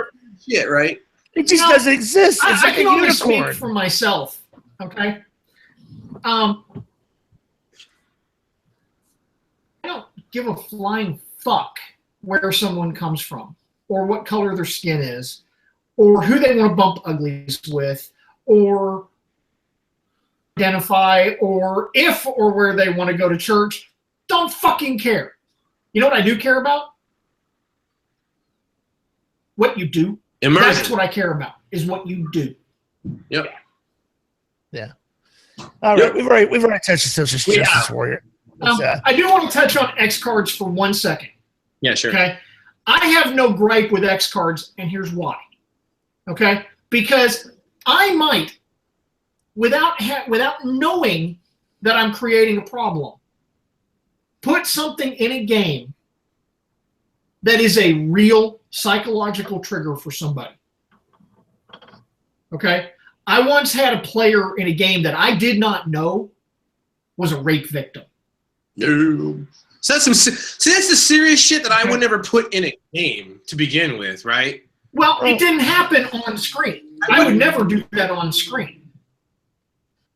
S4: Shit, right?
S1: It just doesn't exist. It's
S5: I
S1: like
S5: can
S1: a
S5: only
S1: unicorn.
S5: speak for myself. Okay. I don't give a flying fuck where someone comes from or what color their skin is or who they want to bump uglies with or identify or if or where they want to go to church. Don't fucking care. You know what I do care about? What you do.
S4: Immersion.
S5: That's what I care about, is what you do.
S4: Yep.
S1: Yeah. All right. We've already touched the social justice warrior.
S5: I do want to touch on X cards for 1 second.
S4: Yeah, sure.
S5: Okay. I have no gripe with X cards, and here's why. Okay, because I might, without knowing that I'm creating a problem, put something in a game that is a real psychological trigger for somebody. Okay, I once had a player in a game that I did not know was a rape victim.
S4: No. So that's the serious shit that I would never put in a game to begin with, right?
S5: Well, it didn't happen on screen. I would never do that on screen.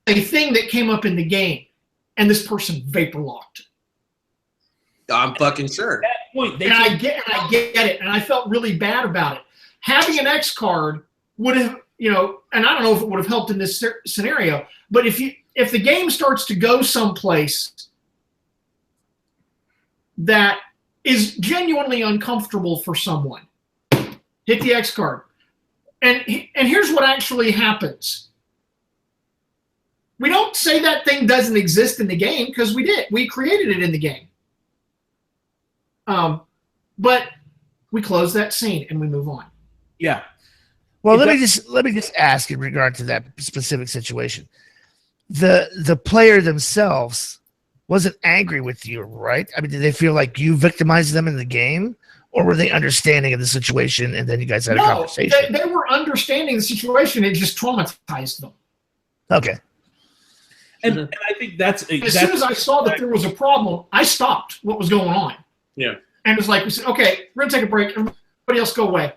S5: A thing that came up in the game, and this person vapor locked.
S4: I'm fucking sure.
S3: At that point,
S5: I get it, and I felt really bad about it. Having an X card would have, and I don't know if it would have helped in this scenario, but if the game starts to go someplace that is genuinely uncomfortable for someone, hit the X card. And here's what actually happens. We don't say that thing doesn't exist in the game because we did. We created it in the game. But we close that scene and we move on.
S3: Yeah.
S1: Well, let me just ask in regard to that specific situation. The player themselves wasn't angry with you, right? I mean, did they feel like you victimized them in the game, or were they understanding of the situation and then you guys had a conversation?
S5: They were understanding the situation. It just traumatized them.
S1: Okay.
S3: And I think
S5: as soon as I saw that there was a problem, I stopped what was going on.
S4: Yeah.
S5: And it was like, we said, okay, we're going to take a break. Everybody else go away.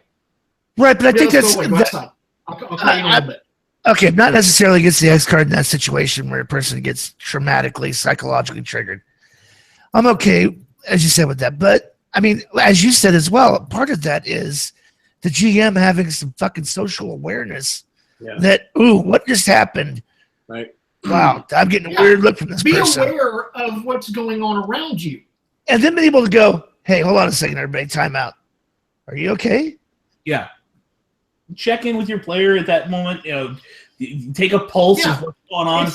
S1: Right, but I think that's...
S5: I'll call you in a little bit.
S1: Okay, not necessarily against the X card in that situation where a person gets traumatically, psychologically triggered. I'm okay, as you said, with that. But, I mean, as you said as well, part of that is the GM having some fucking social awareness that, ooh, what just happened?
S4: Right.
S1: Wow, I'm getting a weird look from this person.
S5: Be aware of what's going on around you.
S1: And then be able to go, hey, hold on a second, everybody, time out. Are you okay?
S3: Yeah. Check in with your player at that moment. Take a pulse of what's going on.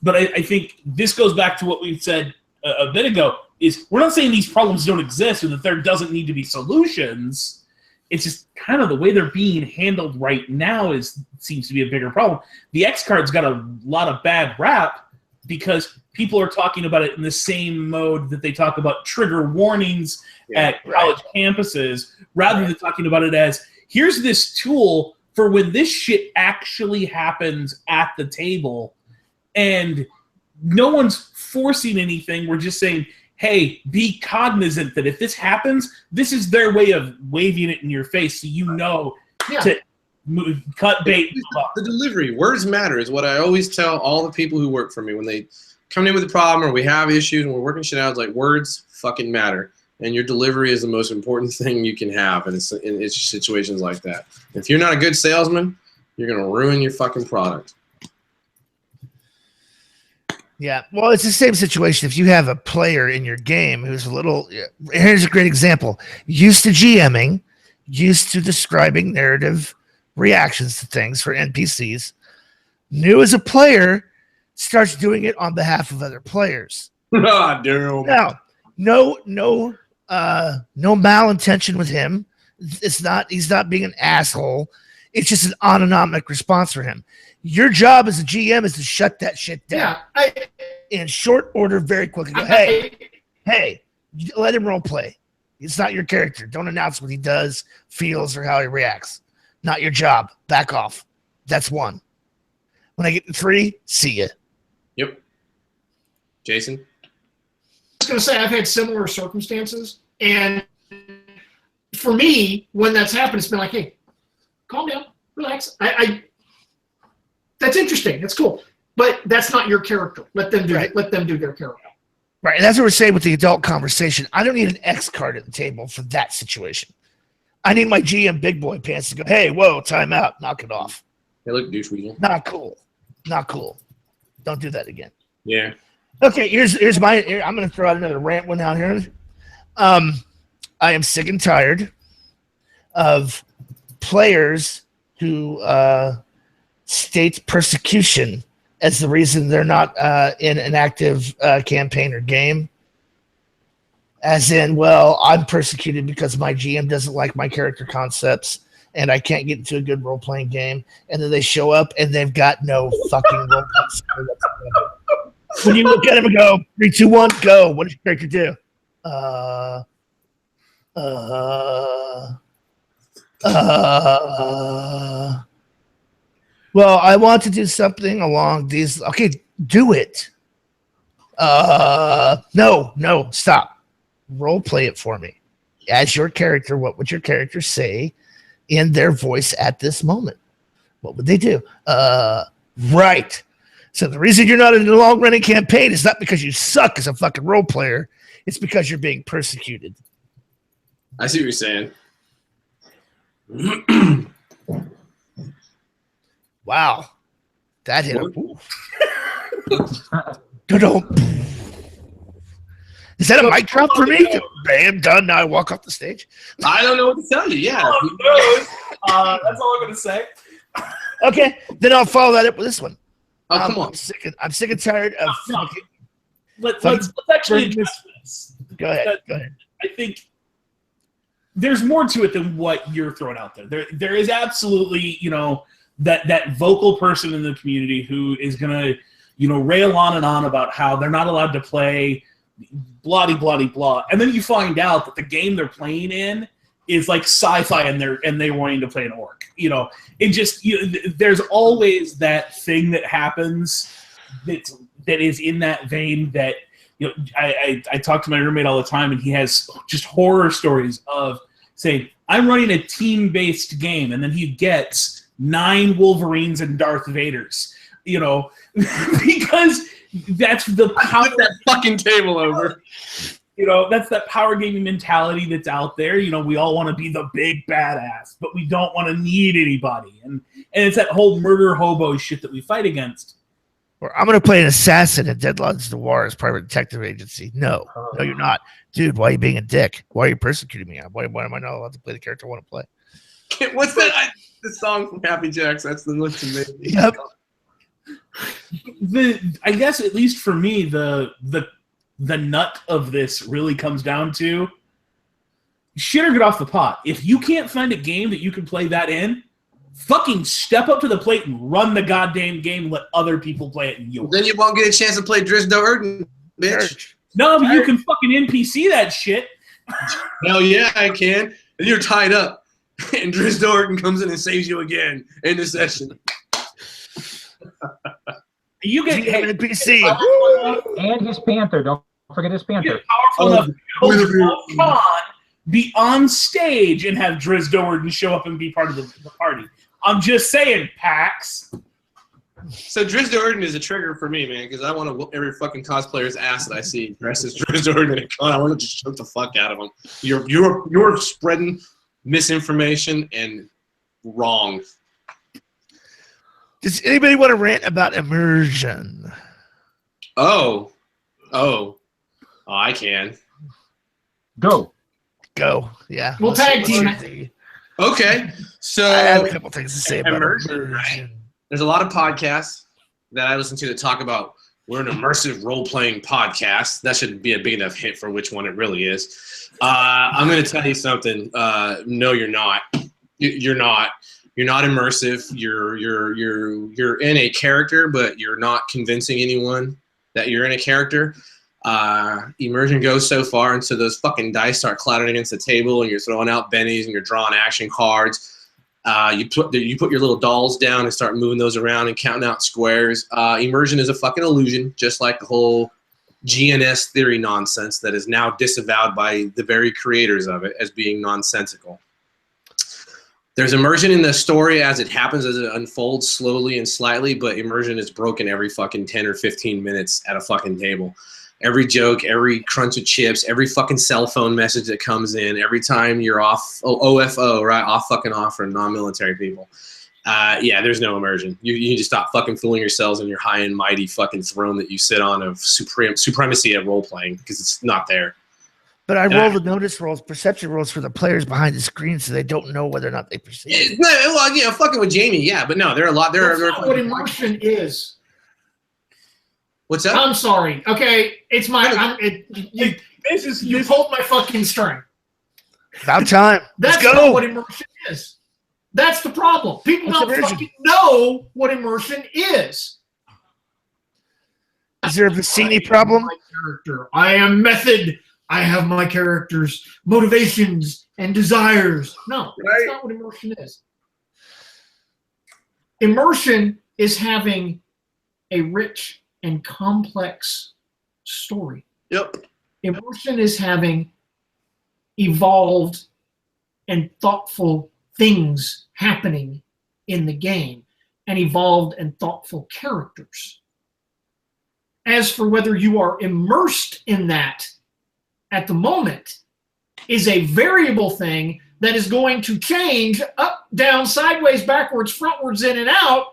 S3: But I think this goes back to what we said a bit ago. Is we're not saying these problems don't exist and that there doesn't need to be solutions. It's just kind of the way they're being handled right now seems to be a bigger problem. The X card's got a lot of bad rap because people are talking about it in the same mode that they talk about trigger warnings at college campuses, rather than talking about it as, here's this tool for when this shit actually happens at the table. And no one's forcing anything. We're just saying, hey, be cognizant that if this happens, this is their way of waving it in your face so you know to cut bait.
S4: The delivery, words matter, is what I always tell all the people who work for me when they come in with a problem or we have issues and we're working shit out. It's like, words fucking matter. And your delivery is the most important thing you can have in situations like that. If you're not a good salesman, you're going to ruin your fucking product.
S1: Yeah, well, it's the same situation. If you have a player in your game who's a little, here's a great example: used to GMing, used to describing narrative reactions to things for NPCs, new as a player, starts doing it on behalf of other players.
S4: Ah, damn.
S1: Now, no malintention with him. He's not being an asshole. It's just an autonomic response for him. Your job as a GM is to shut that shit down in short order, very quickly. Go, hey, let him role play. It's not your character. Don't announce what he does, feels, or how he reacts. Not your job. Back off. That's one. When I get to 3, see ya.
S4: Yep. Jason?
S5: I was going to say, I've had similar circumstances, and for me, when that's happened, it's been like, hey, calm down, relax. That's interesting. That's cool. But that's not your character. Let them do it. Let them do their character.
S1: Right. And that's what we're saying with the adult conversation. I don't need an X card at the table for that situation. I need my GM big boy pants to go, hey, whoa, time out. Knock it off.
S4: They look douche weasel.
S1: Not cool. Not cool. Don't do that again.
S4: Yeah.
S1: Okay, here's my. I'm going to throw out another rant one out here. I am sick and tired of players who state persecution as the reason they're not in an active campaign or game. As in, well, I'm persecuted because my GM doesn't like my character concepts and I can't get into a good role-playing game. And then they show up and they've got no fucking role-playing skill whatsoever. When you look at him and go, 3, 2, 1, go. What does your character do? Well, I want to do something along these. Okay, do it. No, stop. Role play it for me. As your character, what would your character say in their voice at this moment? What would they do? Right. So the reason you're not in a long-running campaign is not because you suck as a fucking role player. It's because you're being persecuted.
S4: I see what you're saying.
S1: Wow. That hit Is that a mic drop for me? Bam, done. Now I walk off the stage.
S4: I don't know what to tell you. Yeah.
S3: That's all I'm going to say.
S1: Okay, then I'll follow that up with this one.
S4: Oh, come on.
S1: I'm sick and tired of.
S3: Let's actually address this.
S1: Go ahead.
S3: I think there's more to it than what you're throwing out there. There is absolutely, that vocal person in the community who is gonna, rail on and on about how they're not allowed to play blah blah blah, and then you find out that the game they're playing in is like sci-fi and they're wanting to play an orc. It just there's always that thing that happens that is in that vein that I talk to my roommate all the time, and he has just horror stories of saying, I'm running a team-based game, and then he gets 9 Wolverines and Darth Vaders, because that's the power.
S4: Flip that fucking table over.
S3: That's that power gaming mentality that's out there. We all want to be the big badass, but we don't want to need anybody. And it's that whole murder hobo shit that we fight against.
S1: Or I'm going to play an assassin at Deadlands Noir as private detective agency. No, you're not. Dude, why are you being a dick? Why are you persecuting me? Why am I not allowed to play the character I want to play?
S4: What's that? The song from Happy Jacks. That's the look to me.
S1: Yep.
S3: I guess, at least for me, the nut of this really comes down to shit or get off the pot. If you can't find a game that you can play that in, fucking step up to the plate and run the goddamn game and let other people play it in yours.
S4: Then you won't get a chance to play Drizdo Erden, bitch.
S3: No, but you can fucking NPC that shit.
S4: Hell yeah, I can. And you're tied up. And Drizdo Erden comes in and saves you again in the session.
S3: You get
S1: an NPC.
S2: And his Panther. Don't forget his Panther.
S3: Powerful enough to be on stage and have Drizdo Erden show up and be part of the party. I'm just saying, PAX.
S4: So Drizdo Erden is a trigger for me, man, because I want to whoop every fucking cosplayer's ass that I see dressed as Drizdo Erden at a con. I want to just choke the fuck out of them. You're spreading misinformation and wrong.
S1: Does anybody want to rant about immersion?
S4: Oh, I can.
S2: Go.
S1: Yeah.
S5: We'll tag team
S1: it.
S5: it.
S4: Okay, so
S1: I have a couple things to say about
S4: immersion, right? There's a lot of podcasts that I listen to that talk about we're an immersive role-playing podcast. That should be a big enough hint for which one it really is. I'm going to tell you something. No, you're not. You're not. You're not immersive. You're in a character, but you're not convincing anyone that you're in a character. Immersion goes so far, and so those fucking dice start clattering against the table, and you're throwing out bennies, and you're drawing action cards. You put your little dolls down and start moving those around and counting out squares. Immersion is a fucking illusion, just like the whole GNS theory nonsense that is now disavowed by the very creators of it as being nonsensical. There's immersion in the story as it happens, as it unfolds slowly and slightly, but immersion is broken every fucking 10 or 15 minutes at a fucking table. Every joke, every crunch of chips, every fucking cell phone message that comes in, every time you're off, OFO, right? Off for non-military people. Yeah, there's no immersion. You need to stop fucking fooling yourselves on your high and mighty fucking throne that you sit on of supremacy at role-playing, because it's not there.
S1: But I roll the notice rolls, perception rolls for the players behind the screen, so they don't know whether or not they perceive it.
S4: Well, you know, fucking with Jamie, yeah, but no, there are a lot.
S5: That's not what immersion is.
S4: What's that?
S5: I'm sorry. Okay, it's my. You pulled my fucking string.
S1: About time.
S5: That's not what immersion is. That's the problem. People don't fucking know what immersion is.
S1: Is there a Vicini problem?
S5: My character. I am method. I have my character's motivations and desires. No, that's not what immersion is. Immersion is having a rich and complex story.
S4: Yep.
S5: Immersion is having evolved and thoughtful things happening in the game and evolved and thoughtful characters. As for whether you are immersed in that at the moment is a variable thing that is going to change up, down, sideways, backwards, frontwards, in and out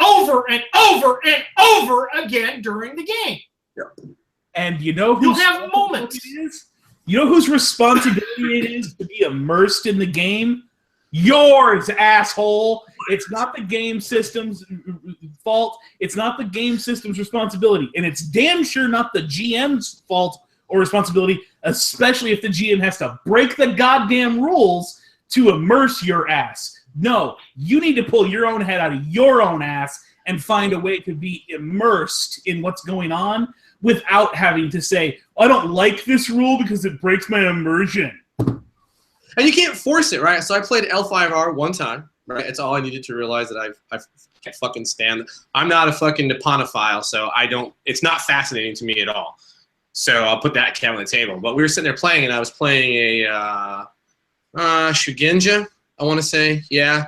S5: over and over and over again during the game.
S4: Yep.
S3: And you know
S5: you'll have moments.
S3: It is? You know whose responsibility it is to be immersed in the game? Yours, asshole. It's not the game system's fault. It's not the game system's responsibility. And it's damn sure not the GM's fault or responsibility, especially if the GM has to break the goddamn rules to immerse your ass. No, you need to pull your own head out of your own ass and find a way to be immersed in what's going on without having to say, I don't like this rule because it breaks my immersion.
S4: And you can't force it, right? So I played L5R one time, right? It's all I needed to realize that I can't fucking stand. I'm not a fucking Niponophile, so it's not fascinating to me at all. So I'll put that cat on the table. But we were sitting there playing, and I was playing a Shugenja, I want to say, yeah.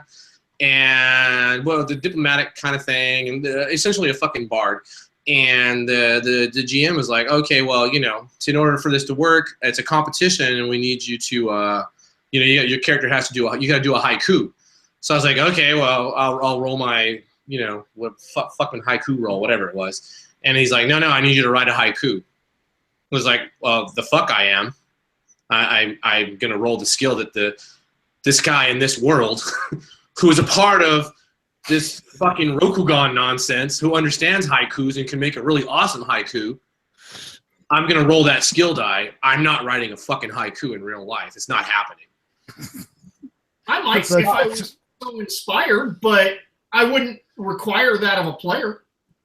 S4: And, well, the diplomatic kind of thing, and essentially a fucking bard. And the GM was like, okay, well, you know, in order for this to work, it's a competition, and we need you to, your character has to you got to do a haiku. So I was like, okay, well, I'll roll my, fucking haiku roll, whatever it was. And he's like, no, I need you to write a haiku. I was like, well, the fuck I am. I'm gonna roll the skill that this guy in this world, who is a part of this fucking Rokugan nonsense, who understands haikus and can make a really awesome haiku. I'm gonna roll that skill die. I'm not writing a fucking haiku in real life. It's not happening.
S5: I might if I was so inspired, but I wouldn't require that of a player.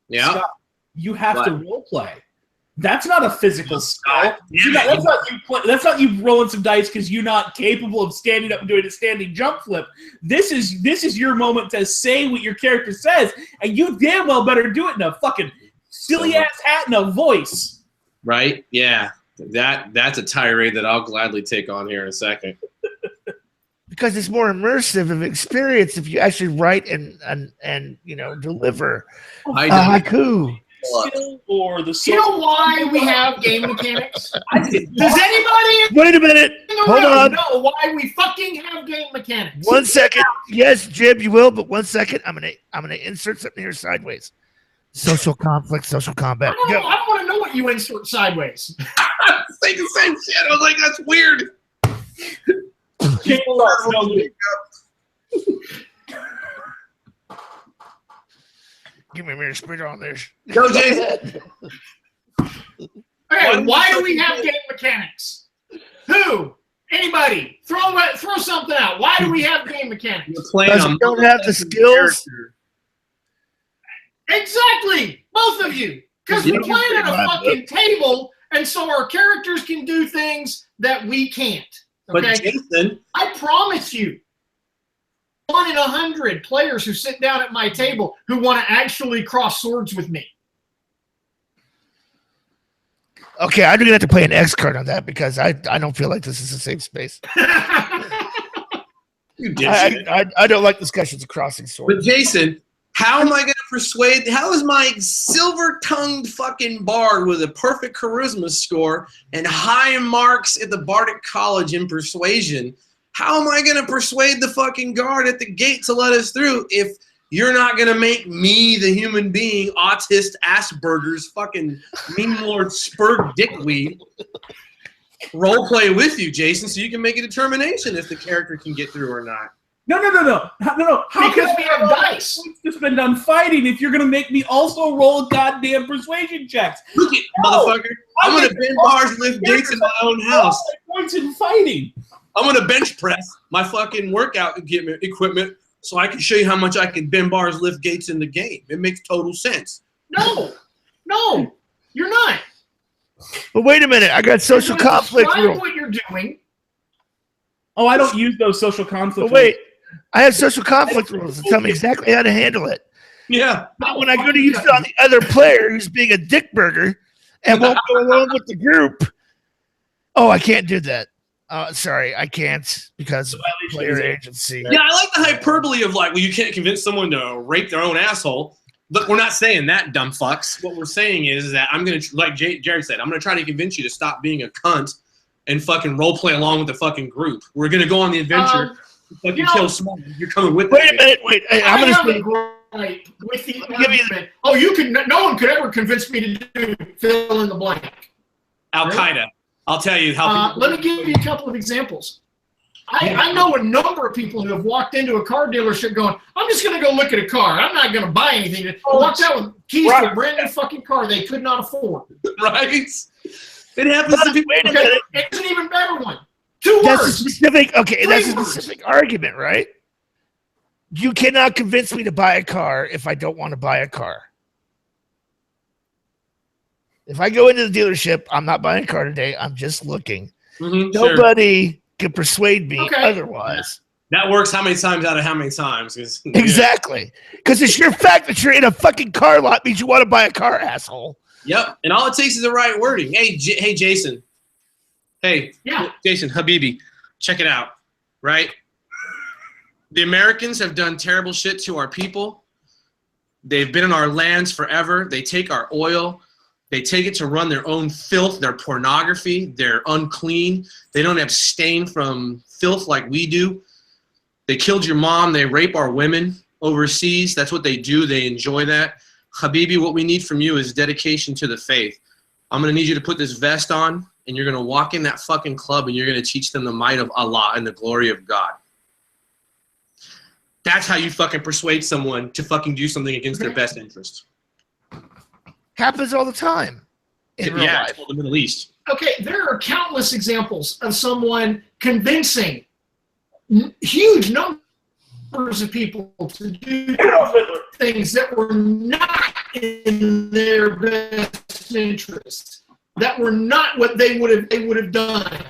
S4: Yeah.
S3: Scott, you have to role play. That's not a physical skill. That's not you rolling some dice because you're not capable of standing up and doing a standing jump flip. This is your moment to say what your character says, and you damn well better do it in a fucking silly ass hat and a voice.
S4: Right? Yeah. That's a tirade that I'll gladly take on here in a second.
S1: Because it's more immersive of experience if you actually write and deliver a haiku.
S3: Skill or the
S5: you know why we have game mechanics? Does anybody
S1: wait a minute? Hold on.
S5: Know why we fucking have game mechanics?
S1: 1 second. Yes, Jib, you will, but 1 second. I'm gonna insert something here sideways. social conflict, social combat.
S5: I don't want to know what you insert sideways.
S4: Say the same shit. I was like, that's weird.
S1: Give me a minute, spit on this.
S4: Go, Jason.
S5: Okay, why do we have game mechanics? Who? Anybody? Throw something out. Why do we have game mechanics?
S1: Because we don't have the skills.
S5: Exactly, both of you. Because we play at a fucking table, and so our characters can do things that we can't. Okay?
S4: But Jason,
S5: I promise you, 1 in 100 players who sit down at my table who want to actually cross swords with me.
S1: Okay, I'm gonna have to play an X card on that because I don't feel like this is a safe space.
S4: you dipshit.
S1: I don't like discussions of crossing swords.
S4: But Jason, how am I going to persuade? How is my silver-tongued fucking bard with a perfect charisma score and high marks at the Bardic College in persuasion? How am I going to persuade the fucking guard at the gate to let us through if you're not going to make me, the human being, autist Asperger's fucking meme lord spurg dickweed, role play with you, Jason, so you can make a determination if the character can get through or not?
S3: No. How
S5: Because we have dice
S3: to spend on fighting if you're going to make me also roll goddamn persuasion checks?
S4: Look it, motherfucker. I'm going to bend bars, lift gates in my own house.
S3: Points in fighting.
S4: I'm going to bench press my fucking workout equipment so I can show you how much I can bend bars, lift gates in the game. It makes total sense.
S5: No, you're not.
S1: But wait a minute, I got social conflict rules.
S5: What you're doing.
S3: Oh, I don't use those social conflict
S1: But wait, I have social conflict rules that tell me exactly how to handle it.
S4: Yeah.
S1: But when I go to use it on the other player who's being a dick burger and won't go along with the group, oh, I can't do that. Sorry, I can't because of player agency.
S4: Yeah, I like the hyperbole of like, well, you can't convince someone to rape their own asshole. Look, we're not saying that, dumb fucks. What we're saying is that I'm going to, like Jared said, I'm going to try to convince you to stop being a cunt and fucking role play along with the fucking group. We're going to go on the adventure. Fucking kill someone. You're coming with
S1: Wait a minute. Wait. I'm going to say.
S5: Right, with the argument. Oh, you could. No one could ever convince me to do fill in the blank.
S4: Al Qaeda. I'll tell you how.
S5: Let me give you a couple of examples. I know a number of people who have walked into a car dealership going, I'm just going to go look at a car. I'm not going to buy anything. Walked out with keys to a brand new fucking car they could not afford.
S4: Right? It happens to people.
S5: Wait a minute. It's an even better one. Two
S1: that's
S5: words.
S1: A specific. Okay, that's a specific argument, right? You cannot convince me to buy a car if I don't want to buy a car. If I go into the dealership, I'm not buying a car today. I'm just looking. Nobody can persuade me otherwise.
S4: That works how many times out of how many times?
S1: Exactly. Because it's your fact that you're in a fucking car lot means you want to buy a car, asshole.
S4: Yep. And all it takes is the right wording. Hey, Jason. Hey, Jason, Habibi, check it out, right? The Americans have done terrible shit to our people. They've been in our lands forever. They take our oil. They take it to run their own filth, their pornography. They're unclean. They don't abstain from filth like we do. They killed your mom. They rape our women overseas. That's what they do. They enjoy that. Habibi, what we need from you is dedication to the faith. I'm going to need you to put this vest on, and you're going to walk in that fucking club, and you're going to teach them the might of Allah and the glory of God. That's how you fucking persuade someone to fucking do something against their best interest.
S1: Happens all the time in real life.
S4: The Middle East.
S5: Okay, there are countless examples of someone convincing huge numbers of people to do things that were not in their best interest, that were not what they would have done,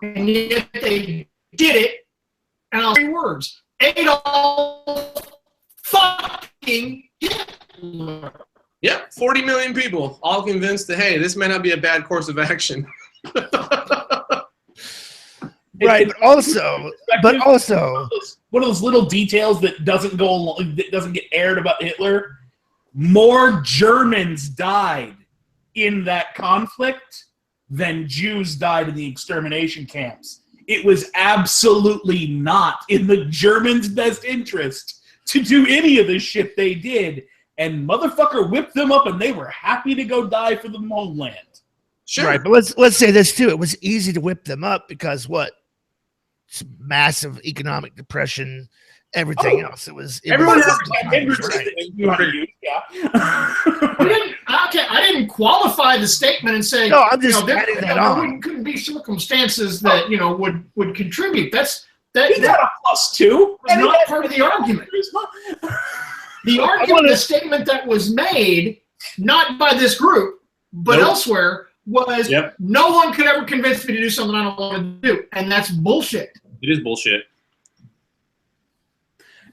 S5: and yet they did it. And I'll say words: Adolf fucking Hitler.
S4: Yep, 40 million people, all convinced that, hey, this may not be a bad course of action.
S1: Right, but also,
S3: one of those little details that doesn't go along, that doesn't get aired about Hitler. More Germans died in that conflict than Jews died in the extermination camps. It was absolutely not in the Germans' best interest to do any of the shit they did. and motherfucker whipped them up, and they were happy to go die for the homeland.
S4: Sure.
S1: Right, but let's say this too. It was easy to whip them up because what? It's massive economic depression, everything else.
S3: Everyone
S1: was
S3: has
S1: just
S3: hindrances
S1: right.
S3: that you have to use, yeah.
S5: I didn't qualify the statement and say
S1: No, I'm just adding that on.
S5: Couldn't be circumstances that would contribute. That's
S3: He got a +2.
S5: was not part of the argument. The argument, the statement that was made, not by this group, but elsewhere, was no one could ever convince me to do something I don't want to do, and that's bullshit.
S4: It is bullshit.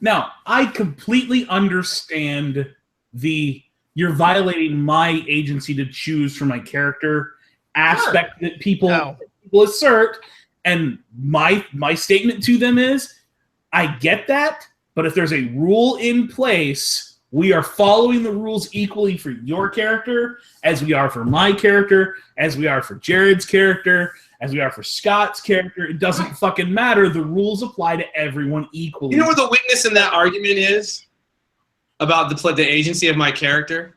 S3: Now, I completely understand you're violating my agency to choose for my character aspect that people assert, and my statement to them is, I get that, but if there's a rule in place, we are following the rules equally for your character as we are for my character, as we are for Jared's character, as we are for Scott's character. It doesn't fucking matter. The rules apply to everyone equally.
S4: You know what the weakness in that argument is about the agency of my character?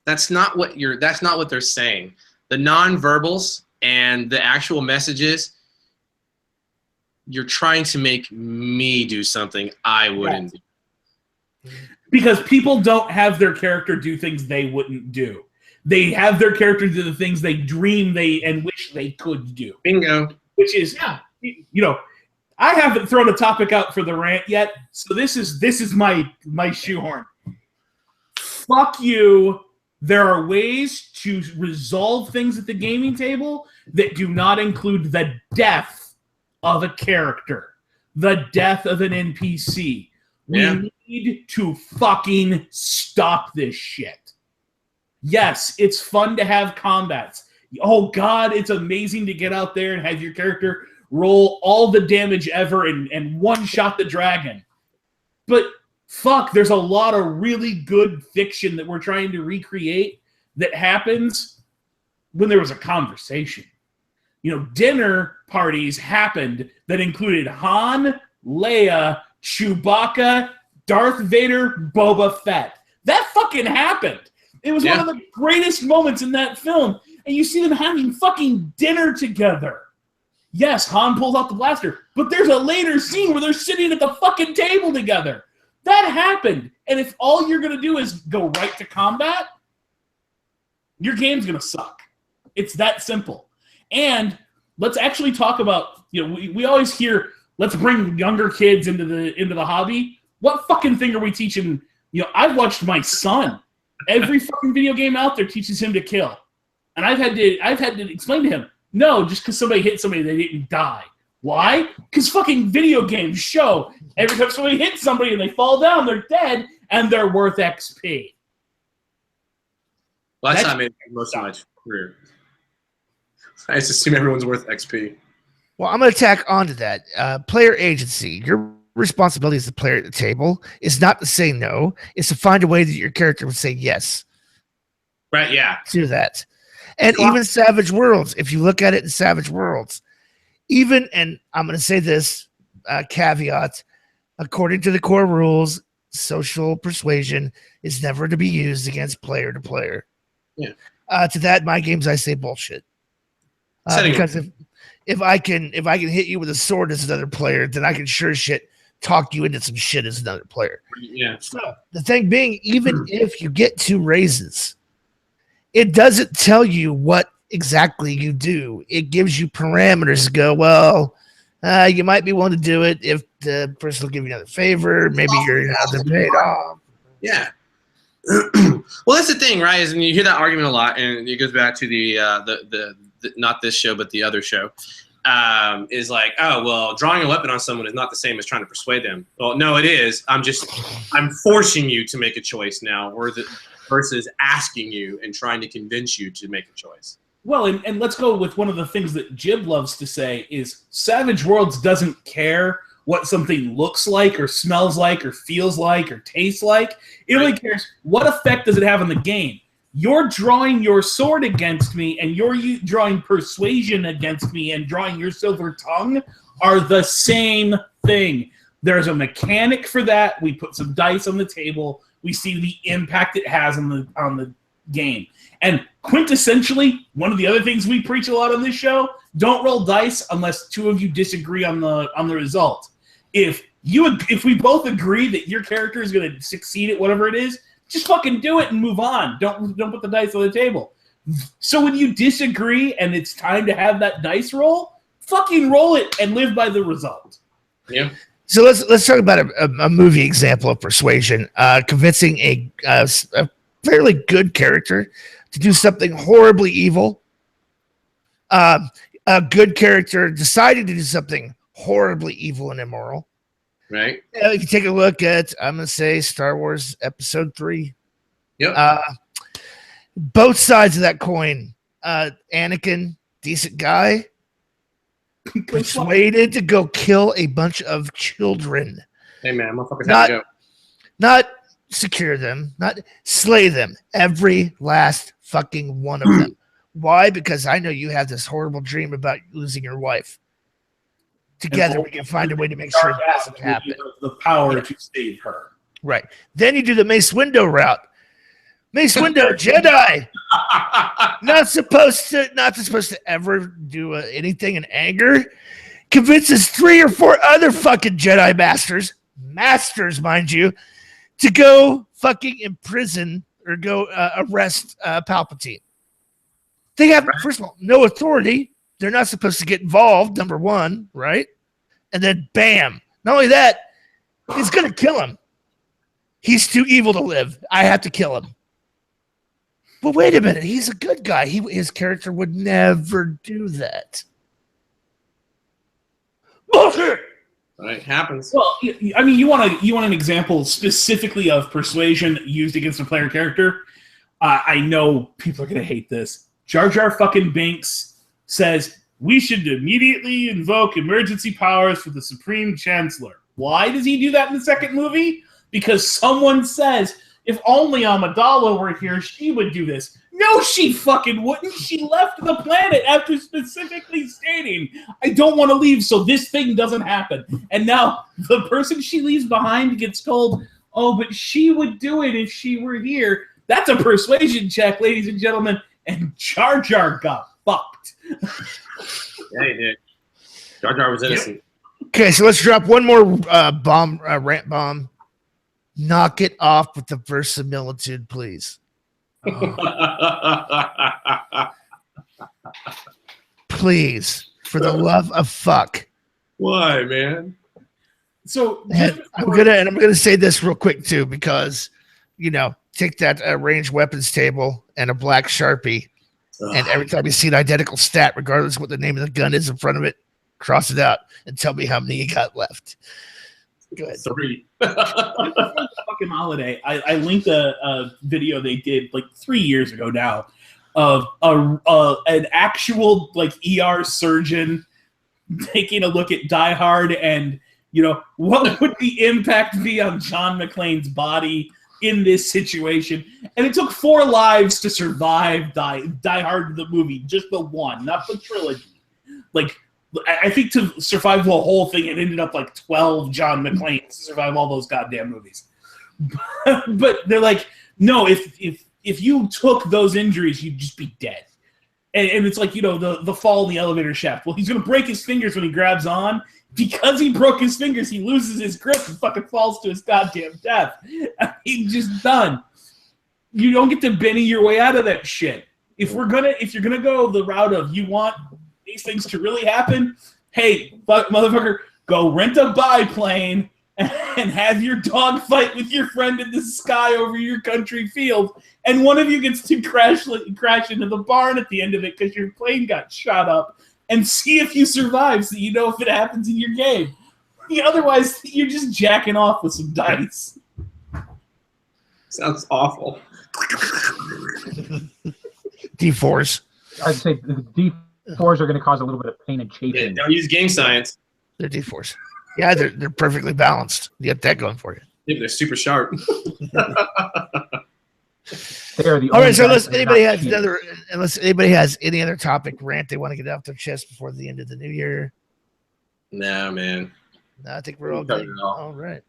S4: That's not what they're saying. The non-verbals and the actual messages, you're trying to make me do something I wouldn't do.
S3: Because people don't have their character do things they wouldn't do. They have their character do the things they dream and wish they could do.
S4: Bingo.
S3: Which is, I haven't thrown a topic out for the rant yet, so this is my shoehorn. Fuck you. There are ways to resolve things at the gaming table that do not include the death of a character, the death of an NPC. We need to fucking stop this shit. Yes, it's fun to have combats. Oh God, it's amazing to get out there and have your character roll all the damage ever and one-shot the dragon. But fuck, there's a lot of really good fiction that we're trying to recreate that happens when there was a conversation. Dinner parties happened that included Han, Leia, Chewbacca, Darth Vader, Boba Fett. That fucking happened. It was one of the greatest moments in that film. And you see them having fucking dinner together. Yes, Han pulls out the blaster, but there's a later scene where they're sitting at the fucking table together. That happened. And if all you're going to do is go right to combat, your game's going to suck. It's that simple. And let's actually talk about, we always hear, let's bring younger kids into the hobby. What fucking thing are we teaching? I've watched my son. Every fucking video game out there teaches him to kill. And I've had to explain to him, no, just because somebody hit somebody, they didn't die. Why? Because fucking video games show every time somebody hits somebody and they fall down, they're dead, and they're worth XP.
S4: Well, that's not made most of my career. I just assume everyone's worth XP.
S1: Well, I'm going to tack onto that. Player agency. Your responsibility as the player at the table is not to say no. It's to find a way that your character would say yes.
S4: Right, yeah.
S1: To that. And even Savage Worlds, if you look at it in Savage Worlds, and I'm going to say this, caveat, according to the core rules, social persuasion is never to be used against player to player.
S4: Yeah.
S1: To that, my games, I say bullshit. Because if I can hit you with a sword as another player, then I can sure shit talk you into some shit as another player.
S4: Yeah.
S1: So the thing being, even if you get 2 raises, it doesn't tell you what exactly you do. It gives you parameters to go, well, you might be willing to do it if the person will give you another favor. Maybe you're not paid off.
S4: Yeah. Well, that's the thing, right? Is and you hear that argument a lot, and it goes back to the not this show, but the other show. Is like, oh, well, drawing a weapon on someone is not the same as trying to persuade them. Well, no, it is. I'm forcing you to make a choice now, versus asking you and trying to convince you to make a choice.
S3: Well, and let's go with one of the things that Jib loves to say is Savage Worlds doesn't care what something looks like or smells like or feels like or tastes like. It only cares what effect does it have on the game. You're drawing your sword against me and you're drawing persuasion against me and drawing your silver tongue are the same thing. There's a mechanic for that. We put some dice on the table. we see the impact it has on the game. And quintessentially, one of the other things we preach a lot on this show: don't roll dice unless two of you disagree on the result. If we both agree that your character is going to succeed at whatever it is, just fucking do it and move on. Don't put the dice on the table. So when you disagree and it's time to have that dice roll, fucking roll it and live by the result.
S4: Yeah.
S1: So let's talk about a movie example of persuasion. Convincing a fairly good character to do something horribly evil. A good character decided to do something horribly evil and immoral.
S4: Right.
S1: If you take a look at, I'm going to say, Star Wars Episode 3.
S4: Yep.
S1: Both sides of that coin. Anakin, decent guy, persuaded to go kill a bunch of children.
S4: Hey, man, motherfuckers have to go.
S1: Not secure them, not slay them. Every last fucking one of them. Why? Because I know you have this horrible dream about losing your wife. Together, we can find a way to make sure it doesn't happen.
S3: The power to save her.
S1: Right. Then you do the Mace Windu route. Mace Windu, Jedi. Not supposed to ever do anything in anger. Convinces 3 or 4 other fucking Jedi masters, mind you, to go fucking imprison or go arrest Palpatine. They have, first of all, no authority. They're not supposed to get involved, number one, right? And then, bam. Not only that, he's going to kill him. He's too evil to live. I have to kill him. But wait a minute. He's a good guy. His character would never do that. Bullshit!
S4: It happens.
S3: Well, I mean, you want an example specifically of persuasion used against a player character? I know people are going to hate this. Jar Jar fucking Binks says, we should immediately invoke emergency powers for the Supreme Chancellor. Why does he do that in the second movie? Because someone says, if only Amidala were here, she would do this. No, she fucking wouldn't. She left the planet after specifically stating, I don't want to leave, so this thing doesn't happen. And now the person she leaves behind gets told, oh, but she would do it if she were here. That's a persuasion check, ladies and gentlemen. And Jar Jar got fucked.
S4: Yeah, he did. Jar Jar was innocent.
S1: Okay, so let's drop one more rant bomb. Knock it off with the verisimilitude, please. Please, for the love of fuck.
S4: Why, man?
S3: So
S1: I'm gonna say this real quick too, because take that ranged weapons table and a black Sharpie, and every time you see an identical stat, regardless of what the name of the gun is in front of it, cross it out and tell me how many you got left. Go ahead.
S4: 3.
S3: Fucking holiday. I linked a video they did like 3 years ago now of an actual like ER surgeon taking a look at Die Hard and what would the impact be on John McClane's body in this situation. And it took 4 lives to survive Die Hard the movie, just the one, not the trilogy. Like, I think to survive the whole thing, it ended up like 12 John McClanes to survive all those goddamn movies. But they're like, no, if you took those injuries, you'd just be dead. And it's like, the fall in the elevator shaft. Well, he's going to break his fingers when he grabs on. Because he broke his fingers, he loses his grip and fucking falls to his goddamn death. He's just done. You don't get to Benny your way out of that shit. If you're gonna go the route of you want these things to really happen, hey, motherfucker, go rent a biplane and have your dog fight with your friend in the sky over your country field, and one of you gets to crash into the barn at the end of it because your plane got shot up, and see if you survive so you know if it happens in your game. Otherwise, you're just jacking off with some dice.
S4: Sounds awful.
S1: D4s.
S2: I'd say the D4s are going to cause a little bit of pain and chafing.
S4: Yeah, don't use game science.
S1: They're D4s. Yeah, they're perfectly balanced. You got that going for you.
S4: Yeah, they're super sharp.
S1: All right, so unless anybody has any other topic rant they want to get off their chest before the end of the new year.
S4: No, man.
S1: No, I think we're all good. All right.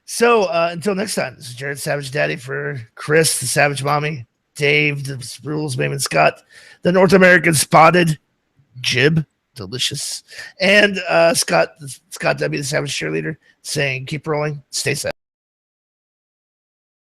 S1: So until next time, this is Jared Savage Daddy for Chris, the Savage Mommy, Dave, the Rules Maven Scott, the North American Spotted Jib, delicious, and Scott W, the Savage Cheerleader, saying keep rolling, stay safe.